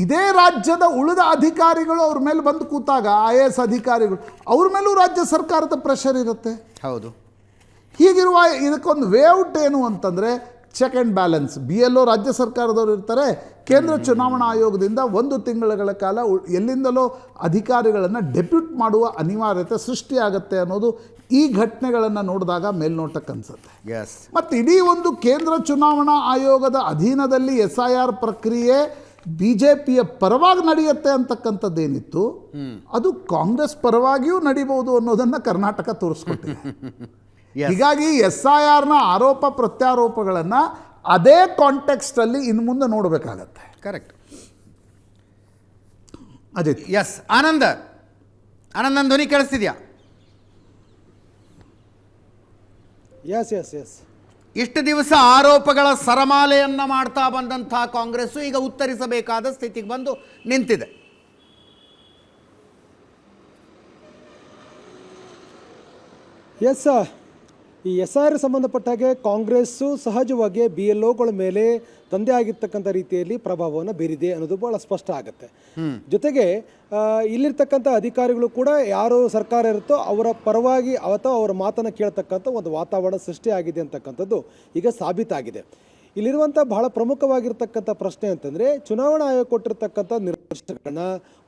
ಇದೇ ರಾಜ್ಯದ ಉಳಿದ ಅಧಿಕಾರಿಗಳು ಅವ್ರ ಮೇಲೆ ಬಂದು ಕೂತಾಗ IAS ಅಧಿಕಾರಿಗಳು, ಅವ್ರ ಮೇಲೂ ರಾಜ್ಯ ಸರ್ಕಾರದ ಪ್ರೆಷರ್ ಇರುತ್ತೆ. ಹೌದು. ಹೀಗಿರುವ ಇದಕ್ಕೊಂದು ವೇಔಟ್ ಏನು ಅಂತಂದರೆ ಚೆಕ್ ಆ್ಯಂಡ್ ಬ್ಯಾಲೆನ್ಸ್. BLO ರಾಜ್ಯ ಸರ್ಕಾರದವರು ಇರ್ತಾರೆ, ಕೇಂದ್ರ ಚುನಾವಣಾ ಆಯೋಗದಿಂದ 1 ತಿಂಗಳ ಕಾಲ ಎಲ್ಲಿಂದಲೋ ಅಧಿಕಾರಿಗಳನ್ನು ಡೆಪ್ಯೂಟ್ ಮಾಡುವ ಅನಿವಾರ್ಯತೆ ಸೃಷ್ಟಿಯಾಗತ್ತೆ ಅನ್ನೋದು ಈ ಘಟನೆಗಳನ್ನು ನೋಡಿದಾಗ ಮೇಲ್ನೋಟಕ್ಕೆ ಅನಿಸುತ್ತೆ. ಮತ್ತು ಇಡೀ ಒಂದು ಕೇಂದ್ರ ಚುನಾವಣಾ ಆಯೋಗದ ಅಧೀನದಲ್ಲಿ SIR ಪ್ರಕ್ರಿಯೆ BJPಯ ಪರವಾಗಿ ನಡೆಯುತ್ತೆ ಅಂತಕ್ಕಂಥದ್ದೇನಿತ್ತು, ಅದು ಕಾಂಗ್ರೆಸ್ ಪರವಾಗಿಯೂ ನಡೀಬಹುದು ಅನ್ನೋದನ್ನು ಕರ್ನಾಟಕ ತೋರಿಸ್ಕೊಟ್ಟಿದೆ. ಹೀಗಾಗಿ SIRನ ಆರೋಪ ಪ್ರತ್ಯಾರೋಪಗಳನ್ನು ಅದೇ ಕಾಂಟೆಕ್ಸ್ಟಲ್ಲಿ ಇನ್ನು ಮುಂದೆ ನೋಡಬೇಕಾಗತ್ತೆ. ಕರೆಕ್ಟ್. ಅಜಿತ್. ಆನಂದ್ ನನ್ನ ಧ್ವನಿ ಕೇಳಿಸ್ತಿದ್ಯಾ? ಎಸ್. ಇಷ್ಟು ದಿವಸ ಆರೋಪಗಳ ಸರಮಾಲೆಯನ್ನು ಮಾಡ್ತಾ ಬಂದಂಥ ಕಾಂಗ್ರೆಸ್ಸು ಈಗ ಉತ್ತರಿಸಬೇಕಾದ ಸ್ಥಿತಿಗೆ ಬಂದು ನಿಂತಿದೆ. ಎಸ್, ಈ SIR ಸಂಬಂಧಪಟ್ಟ ಹಾಗೆ ಕಾಂಗ್ರೆಸ್ಸು ಸಹಜವಾಗಿ BLOಗಳ ಮೇಲೆ ತಂದೆ ಆಗಿರ್ತಕ್ಕಂಥ ರೀತಿಯಲ್ಲಿ ಪ್ರಭಾವವನ್ನು ಬೀರಿದೆ ಅನ್ನೋದು ಭಾಳ ಸ್ಪಷ್ಟ ಆಗುತ್ತೆ. ಜೊತೆಗೆ ಇಲ್ಲಿರ್ತಕ್ಕಂಥ ಅಧಿಕಾರಿಗಳು ಕೂಡ ಯಾರು ಸರ್ಕಾರ ಇರುತ್ತೋ ಅವರ ಪರವಾಗಿ ಅಥವಾ ಅವರ ಮಾತನ್ನು ಕೇಳ್ತಕ್ಕಂಥ ಒಂದು ವಾತಾವರಣ ಸೃಷ್ಟಿಯಾಗಿದೆ ಅಂತಕ್ಕಂಥದ್ದು ಈಗ ಸಾಬೀತಾಗಿದೆ. ಇಲ್ಲಿರುವಂಥ ಬಹಳ ಪ್ರಮುಖವಾಗಿರ್ತಕ್ಕಂಥ ಪ್ರಶ್ನೆ ಅಂತಂದರೆ, ಚುನಾವಣಾ ಆಯೋಗ ಕೊಟ್ಟಿರ್ತಕ್ಕಂಥ ನಿರ್ದೇಶನಗಳನ್ನು,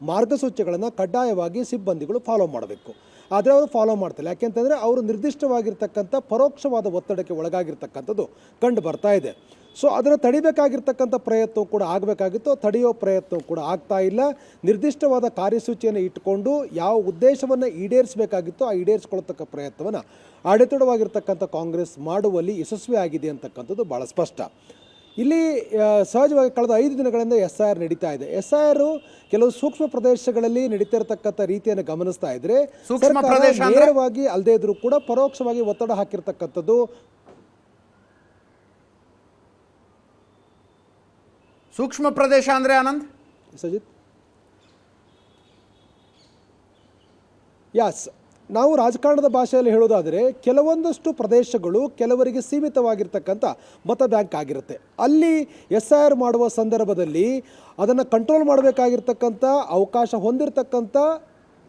ಮಾರ್ಗಸೂಚಿಗಳನ್ನು ಕಡ್ಡಾಯವಾಗಿ ಸಿಬ್ಬಂದಿಗಳು ಫಾಲೋ ಮಾಡಬೇಕು. ಆದರೆ ಅವರು ಫಾಲೋ ಮಾಡ್ತಿಲ್ಲ. ಯಾಕೆಂತಂದರೆ ಅವರು ನಿರ್ದಿಷ್ಟವಾಗಿರ್ತಕ್ಕಂಥ ಪರೋಕ್ಷವಾದ ಒತ್ತಡಕ್ಕೆ ಒಳಗಾಗಿರ್ತಕ್ಕಂಥದ್ದು ಕಂಡು ಬರ್ತಾ ಇದೆ. ಸೊ ಅದನ್ನು ತಡಿಬೇಕಾಗಿರ್ತಕ್ಕಂಥ ಪ್ರಯತ್ನ ಕೂಡ ಆಗಬೇಕಾಗಿತ್ತು, ತಡೆಯೋ ಪ್ರಯತ್ನ ಕೂಡ ಆಗ್ತಾ ಇಲ್ಲ. ನಿರ್ದಿಷ್ಟವಾದ ಕಾರ್ಯಸೂಚಿಯನ್ನು ಇಟ್ಟುಕೊಂಡು ಯಾವ ಉದ್ದೇಶವನ್ನು ಈಡೇರಿಸಬೇಕಾಗಿತ್ತೋ ಆ ಈಡೇರಿಸ್ಕೊಳ್ತಕ್ಕ ಪ್ರಯತ್ನವನ್ನು ಅಡೆತಡೆವಾಗಿರ್ತಕ್ಕಂಥ ಕಾಂಗ್ರೆಸ್ ಮಾಡುವಲ್ಲಿ ಯಶಸ್ವಿ ಆಗಿದೆ ಅಂತಕ್ಕಂಥದ್ದು ಭಾಳ ಸ್ಪಷ್ಟ. ಇಲ್ಲಿ ಸಹಜವಾಗಿ ಕಳೆದ 5 ದಿನಗಳಿಂದ SIR ನಡೀತಾ ಇದೆ. SIR ಕೆಲವು ಸೂಕ್ಷ್ಮ ಪ್ರದೇಶಗಳಲ್ಲಿ ನಡೀತಾ ಇರತಕ್ಕಂಥ ರೀತಿಯನ್ನು ಗಮನಿಸ್ತಾ ಇದ್ರೆ, ನೇರವಾಗಿ ಅಲ್ಲದೆ ಇದ್ರೂ ಕೂಡ ಪರೋಕ್ಷವಾಗಿ ಒತ್ತಡ ಹಾಕಿರ್ತಕ್ಕಂಥದ್ದು. ಸೂಕ್ಷ್ಮ ಪ್ರದೇಶ ಅಂದರೆ ಆನಂದ್? ಸಜಿತ್, ಯಾಸ್, ನಾವು ರಾಜಕಾರಣದ ಭಾಷೆಯಲ್ಲಿ ಹೇಳೋದಾದರೆ ಕೆಲವೊಂದಷ್ಟು ಪ್ರದೇಶಗಳು ಕೆಲವರಿಗೆ ಸೀಮಿತವಾಗಿರ್ತಕ್ಕಂಥ ಮತ ಬ್ಯಾಂಕ್ ಆಗಿರುತ್ತೆ. ಅಲ್ಲಿ SIR ಮಾಡುವ ಸಂದರ್ಭದಲ್ಲಿ ಅದನ್ನು ಕಂಟ್ರೋಲ್ ಮಾಡಬೇಕಾಗಿರ್ತಕ್ಕಂಥ ಅವಕಾಶ ಹೊಂದಿರತಕ್ಕಂಥ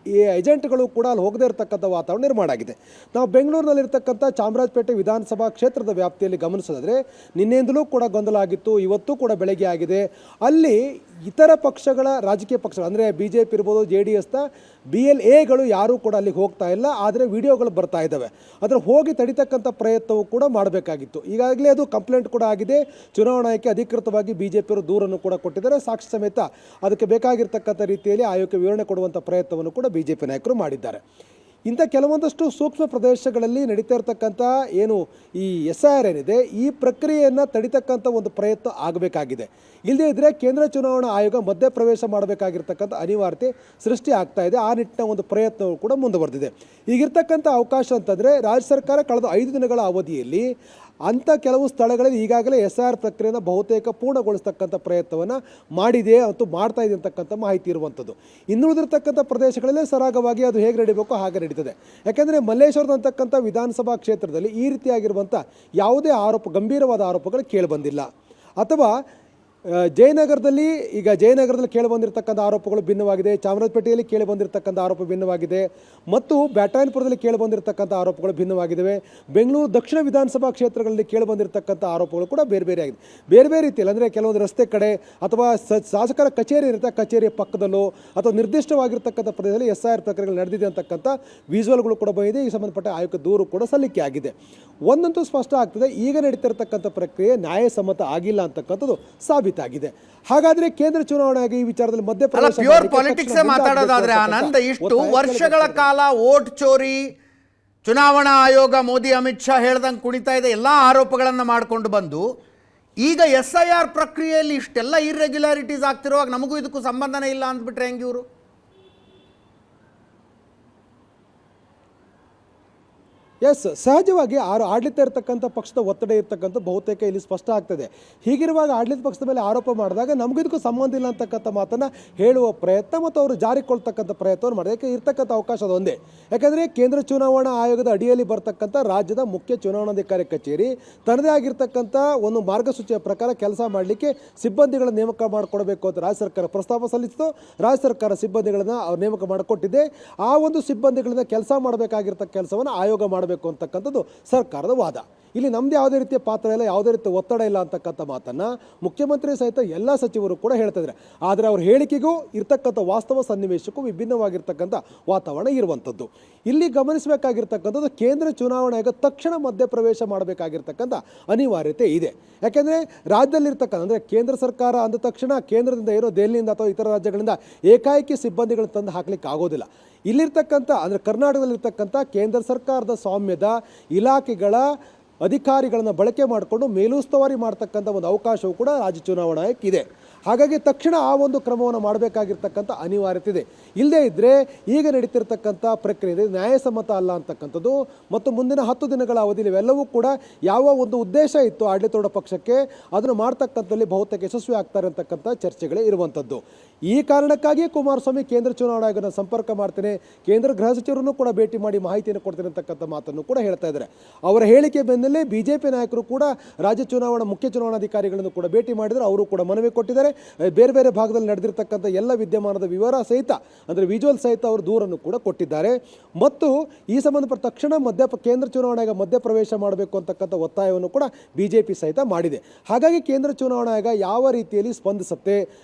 ಈ ಏಜೆಂಟ್ಗಳು ಕೂಡ ಅಲ್ಲಿ ಹೋಗದೇ ಇರತಕ್ಕಂಥ ವಾತಾವರಣ ನಿರ್ಮಾಣ ಆಗಿದೆ. ನಾವು ಬೆಂಗಳೂರಿನಲ್ಲಿರ್ತಕ್ಕಂಥ ಚಾಮರಾಜಪೇಟೆ ವಿಧಾನಸಭಾ ಕ್ಷೇತ್ರದ ವ್ಯಾಪ್ತಿಯಲ್ಲಿ ಗಮನಿಸೋದಾದರೆ ನಿನ್ನೆಯಿಂದಲೂ ಕೂಡ ಗೊಂದಲ ಆಗಿತ್ತು, ಇವತ್ತು ಕೂಡ ಬೆಳಗ್ಗೆ ಆಗಿದೆ. ಅಲ್ಲಿ ಇತರ ಪಕ್ಷಗಳ ರಾಜಕೀಯ ಪಕ್ಷಗಳು ಅಂದರೆ BJP ಇರ್ಬೋದು, JDSನ BLAಗಳು ಯಾರೂ ಕೂಡ ಅಲ್ಲಿಗೆ ಹೋಗ್ತಾ ಇಲ್ಲ. ಆದರೆ ವಿಡಿಯೋಗಳು ಬರ್ತಾ ಇದ್ದಾವೆ. ಅದರ ಹೋಗಿ ತಡಿತಕ್ಕಂಥ ಪ್ರಯತ್ನವೂ ಕೂಡ ಮಾಡಬೇಕಾಗಿತ್ತು. ಈಗಾಗಲೇ ಅದು ಕಂಪ್ಲೇಂಟ್ ಕೂಡ ಆಗಿದೆ. ಚುನಾವಣಾ ಆಯೋಗಕ್ಕೆ ಅಧಿಕೃತವಾಗಿ BJPಯವರು ದೂರನ್ನು ಕೂಡ ಕೊಟ್ಟಿದ್ದಾರೆ. ಸಾಕ್ಷಿ ಸಮೇತ ಅದಕ್ಕೆ ಬೇಕಾಗಿರ್ತಕ್ಕಂಥ ರೀತಿಯಲ್ಲಿ ಆಯೋಗಕ್ಕೆ ವಿವರಣೆ ಕೊಡುವಂಥ ಪ್ರಯತ್ನವನ್ನು ಕೂಡ BJP ನಾಯಕರು ಮಾಡಿದ್ದಾರೆ. ಇಂಥ ಕೆಲವೊಂದಷ್ಟು ಸೂಕ್ಷ್ಮ ಪ್ರದೇಶಗಳಲ್ಲಿ ನಡೀತಾ ಇರತಕ್ಕಂಥ ಏನು ಈ SIR ಏನಿದೆ ಈ ಪ್ರಕ್ರಿಯೆಯನ್ನು ತಡಿತಕ್ಕಂಥ ಒಂದು ಪ್ರಯತ್ನ ಆಗಬೇಕಾಗಿದೆ. ಇಲ್ಲದೇ ಇದ್ದರೆ ಕೇಂದ್ರ ಚುನಾವಣಾ ಆಯೋಗ ಮಧ್ಯಪ್ರವೇಶ ಮಾಡಬೇಕಾಗಿರ್ತಕ್ಕಂಥ ಅನಿವಾರ್ಯತೆ ಸೃಷ್ಟಿ ಆಗ್ತಾ ಇದೆ. ಆ ನಿಟ್ಟಿನ ಒಂದು ಪ್ರಯತ್ನವು ಕೂಡ ಮುಂದುವರೆದಿದೆ. ಈಗಿರ್ತಕ್ಕಂಥ ಅವಕಾಶ ಅಂತಂದರೆ ರಾಜ್ಯ ಸರ್ಕಾರ ಕಳೆದ 5 ದಿನಗಳ ಅವಧಿಯಲ್ಲಿ ಅಂಥ ಕೆಲವು ಸ್ಥಳಗಳಲ್ಲಿ ಈಗಾಗಲೇ SIR ಪ್ರಕ್ರಿಯೆಯನ್ನು ಬಹುತೇಕ ಪೂರ್ಣಗೊಳಿಸ್ತಕ್ಕಂಥ ಪ್ರಯತ್ನವನ್ನು ಮಾಡಿದೆ ಮತ್ತು ಮಾಡ್ತಾ ಇದೆ ಅಂತಕ್ಕಂಥ ಮಾಹಿತಿ ಇರುವಂಥದ್ದು. ಇನ್ನುಳಿದಿರ್ತಕ್ಕಂಥ ಪ್ರದೇಶಗಳಲ್ಲೇ ಸರಾಗವಾಗಿ ಅದು ಹೇಗೆ ನಡೀಬೇಕೋ ಹಾಗೆ ನಡೀತದೆ. ಯಾಕೆಂದರೆ ಮಲ್ಲೇಶ್ವರದ ಅಂತಕ್ಕಂಥ ವಿಧಾನಸಭಾ ಕ್ಷೇತ್ರದಲ್ಲಿ ಈ ರೀತಿಯಾಗಿರುವಂಥ ಯಾವುದೇ ಗಂಭೀರವಾದ ಆರೋಪಗಳು ಕೇಳಿಬಂದಿಲ್ಲ. ಅಥವಾ ಜಯನಗರದಲ್ಲಿ ಕೇಳಿಬಂದಿರತಕ್ಕಂಥ ಆರೋಪಗಳು ಭಿನ್ನವಾಗಿದೆ, ಚಾಮರಾಜಪೇಟೆಯಲ್ಲಿ ಕೇಳಿಬಂದಿರತಕ್ಕಂಥ ಆರೋಪ ಭಿನ್ನವಾಗಿದೆ ಮತ್ತು ಬ್ಯಾಟರಾಯನಪುರದಲ್ಲಿ ಕೇಳಿಬಂದಿರತಕ್ಕಂಥ ಆರೋಪಗಳು ಭಿನ್ನವಾಗಿದ್ದಾವೆ. ಬೆಂಗಳೂರು ದಕ್ಷಿಣ ವಿಧಾನಸಭಾ ಕ್ಷೇತ್ರಗಳಲ್ಲಿ ಕೇಳಿಬಂದಿರತಕ್ಕಂಥ ಆರೋಪಗಳು ಕೂಡ ಬೇರೆ ಬೇರೆ ಆಗಿದೆ. ಬೇರೆ ಬೇರೆ ರೀತಿಯಲ್ಲಿ ಅಂದರೆ ಕೆಲವೊಂದು ರಸ್ತೆ ಕಡೆ ಅಥವಾ ಶಾಸಕರ ಕಚೇರಿ ಇರುತ್ತೆ, ಕಚೇರಿಯ ಪಕ್ಕದಲ್ಲೋ ಅಥವಾ ನಿರ್ದಿಷ್ಟವಾಗಿರ್ತಕ್ಕಂಥ ಪ್ರದೇಶದಲ್ಲಿ SIR ಪ್ರಕ್ರಿಯೆಗಳು ನಡೆದಿದೆ ಅಂತಕ್ಕಂಥ ವಿಜುವಲ್ಗಳು ಕೂಡ ಬಂದಿದೆ. ಈ ಸಂಬಂಧಪಟ್ಟ ಆಯೋಗಕ್ಕೆ ದೂರು ಕೂಡ ಸಲ್ಲಿಕೆ ಆಗಿದೆ. ಒಂದಂತೂ ಸ್ಪಷ್ಟ ಆಗ್ತದೆ, ಈಗ ನಡೀತಿರ್ತಕ್ಕಂಥ ಪ್ರಕ್ರಿಯೆ ನ್ಯಾಯಸಮ್ಮತ ಆಗಿಲ್ಲ ಅಂತಕ್ಕಂಥದ್ದು ಸಾಬೀತಾಗಿದೆ. ಹಾಗಾದ್ರೆ ಕೇಂದ್ರ ಚುನಾವಣಾ ಆಯೋಗ ಈ ವಿಚಾರದಲ್ಲಿ ಮಧ್ಯಪ್ರವೇಶ ಪ್ಯೂರ್ ಪಾಲಿಟಿಕ್ಸ್ ಮಾತಾಡೋದಾದ್ರೆ ಆನಂದ್, ಇಷ್ಟು ವರ್ಷಗಳ ಕಾಲ ವೋಟ್ ಚೋರಿ, ಚುನಾವಣಾ ಆಯೋಗ ಮೋದಿ ಅಮಿತ್ ಶಾ ಹೇಳ್ದಂಗೆ ಕುಣಿತಾ ಇದೆ, ಎಲ್ಲ ಆರೋಪಗಳನ್ನು ಮಾಡಿಕೊಂಡು ಬಂದು ಈಗ SIR ಪ್ರಕ್ರಿಯೆಯಲ್ಲಿ ಇಷ್ಟೆಲ್ಲ ಇರ್ರೆಗ್ಯುಲಾರಿಟೀಸ್ ಆಗ್ತಿರುವಾಗ ನಮಗೂ ಇದಕ್ಕೂ ಸಂಬಂಧನೇ ಇಲ್ಲ ಅಂದ್ಬಿಟ್ರೆ ಹೆಂಗೆ ಇವರು? ಎಸ್, ಸಹಜವಾಗಿ ಆಡಳಿತ ಇರತಕ್ಕಂಥ ಪಕ್ಷದ ಒತ್ತಡ ಇರ್ತಕ್ಕಂಥ ಬಹುತೇಕ ಇಲ್ಲಿ ಸ್ಪಷ್ಟ ಆಗ್ತದೆ. ಹೀಗಿರುವಾಗ ಆಡಳಿತ ಪಕ್ಷದ ಮೇಲೆ ಆರೋಪ ಮಾಡಿದಾಗ ನಮಗೂ ಇದಕ್ಕೂ ಸಂಬಂಧ ಇಲ್ಲ ಅಂತಕ್ಕಂಥ ಮಾತನ್ನು ಹೇಳುವ ಪ್ರಯತ್ನ ಮತ್ತು ಅವರು ಜಾರಿಕೊಳ್ತಕ್ಕಂಥ ಪ್ರಯತ್ನವನ್ನು ಮಾಡಿದೆ. ಯಾಕೆ ಇರ್ತಕ್ಕಂಥ ಅವಕಾಶ ಅದೊಂದೇ. ಯಾಕಂದರೆ ಕೇಂದ್ರ ಚುನಾವಣಾ ಆಯೋಗದ ಅಡಿಯಲ್ಲಿ ಬರ್ತಕ್ಕಂಥ ರಾಜ್ಯದ ಮುಖ್ಯ ಚುನಾವಣಾಧಿಕಾರಿ ಕಚೇರಿ ತನ್ನದೇ ಆಗಿರ್ತಕ್ಕಂಥ ಒಂದು ಮಾರ್ಗಸೂಚಿಯ ಪ್ರಕಾರ ಕೆಲಸ ಮಾಡಲಿಕ್ಕೆ ಸಿಬ್ಬಂದಿಗಳ ನೇಮಕ ಮಾಡಿಕೊಡಬೇಕು ಅಂತ ರಾಜ್ಯ ಸರ್ಕಾರ ಪ್ರಸ್ತಾಪ ಸಲ್ಲಿಸಿತು. ರಾಜ್ಯ ಸರ್ಕಾರ ಸಿಬ್ಬಂದಿಗಳನ್ನು ಅವ್ರು ನೇಮಕ ಮಾಡಿಕೊಟ್ಟಿದೆ. ಆ ಒಂದು ಸಿಬ್ಬಂದಿಗಳಿಂದ ಕೆಲಸ ಮಾಡಬೇಕಾಗಿರ್ತಕ್ಕ ಕೆಲಸವನ್ನು ಆಯೋಗ ಮಾಡಬೇಕು ಅಂತಕ್ಕಂಥದ್ದು ಸರ್ಕಾರದ ವಾದ. ಇಲ್ಲಿ ನಮ್ದು ಯಾವುದೇ ರೀತಿಯ ಪಾತ್ರ ಇಲ್ಲ, ಯಾವುದೇ ರೀತಿಯ ಒತ್ತಡ ಇಲ್ಲ ಅಂತಕ್ಕಂಥ ಮಾತನ್ನು ಮುಖ್ಯಮಂತ್ರಿ ಸಹಿತ ಎಲ್ಲ ಸಚಿವರು ಕೂಡ ಹೇಳ್ತಾ ಇದ್ದಾರೆ. ಆದರೆ ಅವ್ರ ಹೇಳಿಕೆಗೂ ಇರ್ತಕ್ಕಂಥ ವಾಸ್ತವ ಸನ್ನಿವೇಶಕ್ಕೂ ವಿಭಿನ್ನವಾಗಿರ್ತಕ್ಕಂಥ ವಾತಾವರಣ ಇರುವಂಥದ್ದು. ಇಲ್ಲಿ ಗಮನಿಸಬೇಕಾಗಿರ್ತಕ್ಕಂಥದ್ದು ಕೇಂದ್ರ ಚುನಾವಣಾ ಆಯೋಗ ತಕ್ಷಣ ಮಧ್ಯಪ್ರವೇಶ ಮಾಡಬೇಕಾಗಿರ್ತಕ್ಕಂಥ ಅನಿವಾರ್ಯತೆ ಇದೆ. ಯಾಕೆಂದರೆ ರಾಜ್ಯದಲ್ಲಿರ್ತಕ್ಕಂಥ ಅಂದರೆ ಕೇಂದ್ರ ಸರ್ಕಾರ ಅಂದ ತಕ್ಷಣ ಕೇಂದ್ರದಿಂದ ಏನೋ ದೆಹಲಿಯಿಂದ ಅಥವಾ ಇತರ ರಾಜ್ಯಗಳಿಂದ ಏಕಾಏಕಿ ಸಿಬ್ಬಂದಿಗಳನ್ನು ತಂದು ಹಾಕಲಿಕ್ಕೆ ಆಗೋದಿಲ್ಲ. ಇಲ್ಲಿರ್ತಕ್ಕಂಥ ಅಂದರೆ ಕರ್ನಾಟಕದಲ್ಲಿರ್ತಕ್ಕಂಥ ಕೇಂದ್ರ ಸರ್ಕಾರದ ಸ್ವಾಮ್ಯದ ಇಲಾಖೆಗಳ ಅಧಿಕಾರಿಗಳನ್ನು ಬಳಕೆ ಮಾಡಿಕೊಂಡು ಮೇಲುಸ್ತುವಾರಿ ಮಾಡ್ತಕ್ಕಂಥ ಒಂದು ಅವಕಾಶವೂ ಕೂಡ ರಾಜ್ಯ ಚುನಾವಣಾ ಆಯೋಗಕ್ಕೆ ಇದೆ. ಹಾಗಾಗಿ ತಕ್ಷಣ ಆ ಒಂದು ಕ್ರಮವನ್ನು ಮಾಡಬೇಕಾಗಿರ್ತಕ್ಕಂಥ ಅನಿವಾರ್ಯತೆ ಇದೆ. ಇಲ್ಲದೇ ಇದ್ದರೆ ಈಗ ನಡೀತಿರ್ತಕ್ಕಂಥ ಪ್ರಕ್ರಿಯೆ ನ್ಯಾಯಸಮ್ಮತ ಅಲ್ಲ ಅಂತಕ್ಕಂಥದ್ದು ಮತ್ತು ಮುಂದಿನ 10 ದಿನಗಳ ಅವಧಿಯಲ್ಲಿ ಇವೆಲ್ಲವೂ ಕೂಡ ಯಾವ ಒಂದು ಉದ್ದೇಶ ಇತ್ತು ಆಡಳಿತಾರೂಢ ಪಕ್ಷಕ್ಕೆ ಅದನ್ನು ಮಾಡ್ತಕ್ಕಂಥಲ್ಲಿ ಬಹುತೇಕ ಯಶಸ್ವಿ ಆಗ್ತಾರೆ ಅಂತಕ್ಕಂಥ ಚರ್ಚೆಗಳೇ ಇರುವಂಥದ್ದು. ಈ ಕಾರಣಕ್ಕಾಗಿಯೇ ಕುಮಾರಸ್ವಾಮಿ ಕೇಂದ್ರ ಚುನಾವಣಾ ಆಯೋಗನ ಸಂಪರ್ಕ ಮಾಡ್ತೇನೆ, ಕೇಂದ್ರ ಗೃಹ ಸಚಿವರನ್ನು ಕೂಡ ಭೇಟಿ ಮಾಡಿ ಮಾಹಿತಿಯನ್ನು ಕೊಡ್ತೇನೆ ಅಂತಕ್ಕಂಥ ಮಾತನ್ನು ಕೂಡ ಹೇಳ್ತಾ ಇದ್ದಾರೆ. ಅವರ ಹೇಳಿಕೆ ಬೆನ್ನಲ್ಲೇ BJP ನಾಯಕರು ಕೂಡ ರಾಜ್ಯ ಮುಖ್ಯ ಚುನಾವಣಾಧಿಕಾರಿಗಳನ್ನು ಕೂಡ ಭೇಟಿ ಮಾಡಿದರೆ ಅವರು ಕೂಡ ಮನವಿ ಕೊಟ್ಟಿದ್ದಾರೆ. ಬೇರೆ ಬೇರೆ ಭಾಗದಲ್ಲಿ ನಡೆದಿರ್ತಕ್ಕಂಥ ಎಲ್ಲ ವಿದ್ಯಮಾನದ ವಿವರ ಸಹಿತ ಅಂದರೆ ವಿಜುವಲ್ ಸಹಿತ ಅವರು ದೂರನ್ನು ಕೂಡ ಕೊಟ್ಟಿದ್ದಾರೆ. ಮತ್ತು ಈ ಸಂಬಂಧಪಟ್ಟ ತಕ್ಷಣ ಕೇಂದ್ರ ಚುನಾವಣಾ ಆಯೋಗ ಮಧ್ಯಪ್ರವೇಶ ಮಾಡಬೇಕು ಅಂತಕ್ಕಂಥ ಒತ್ತಾಯವನ್ನು ಕೂಡ BJP ಸಹಿತ ಮಾಡಿದೆ. ಹಾಗಾಗಿ ಕೇಂದ್ರ ಚುನಾವಣಾ ಆಯೋಗ ಯಾವ ರೀತಿಯಲ್ಲಿ ಸ್ಪಂದಿಸುತ್ತೆ,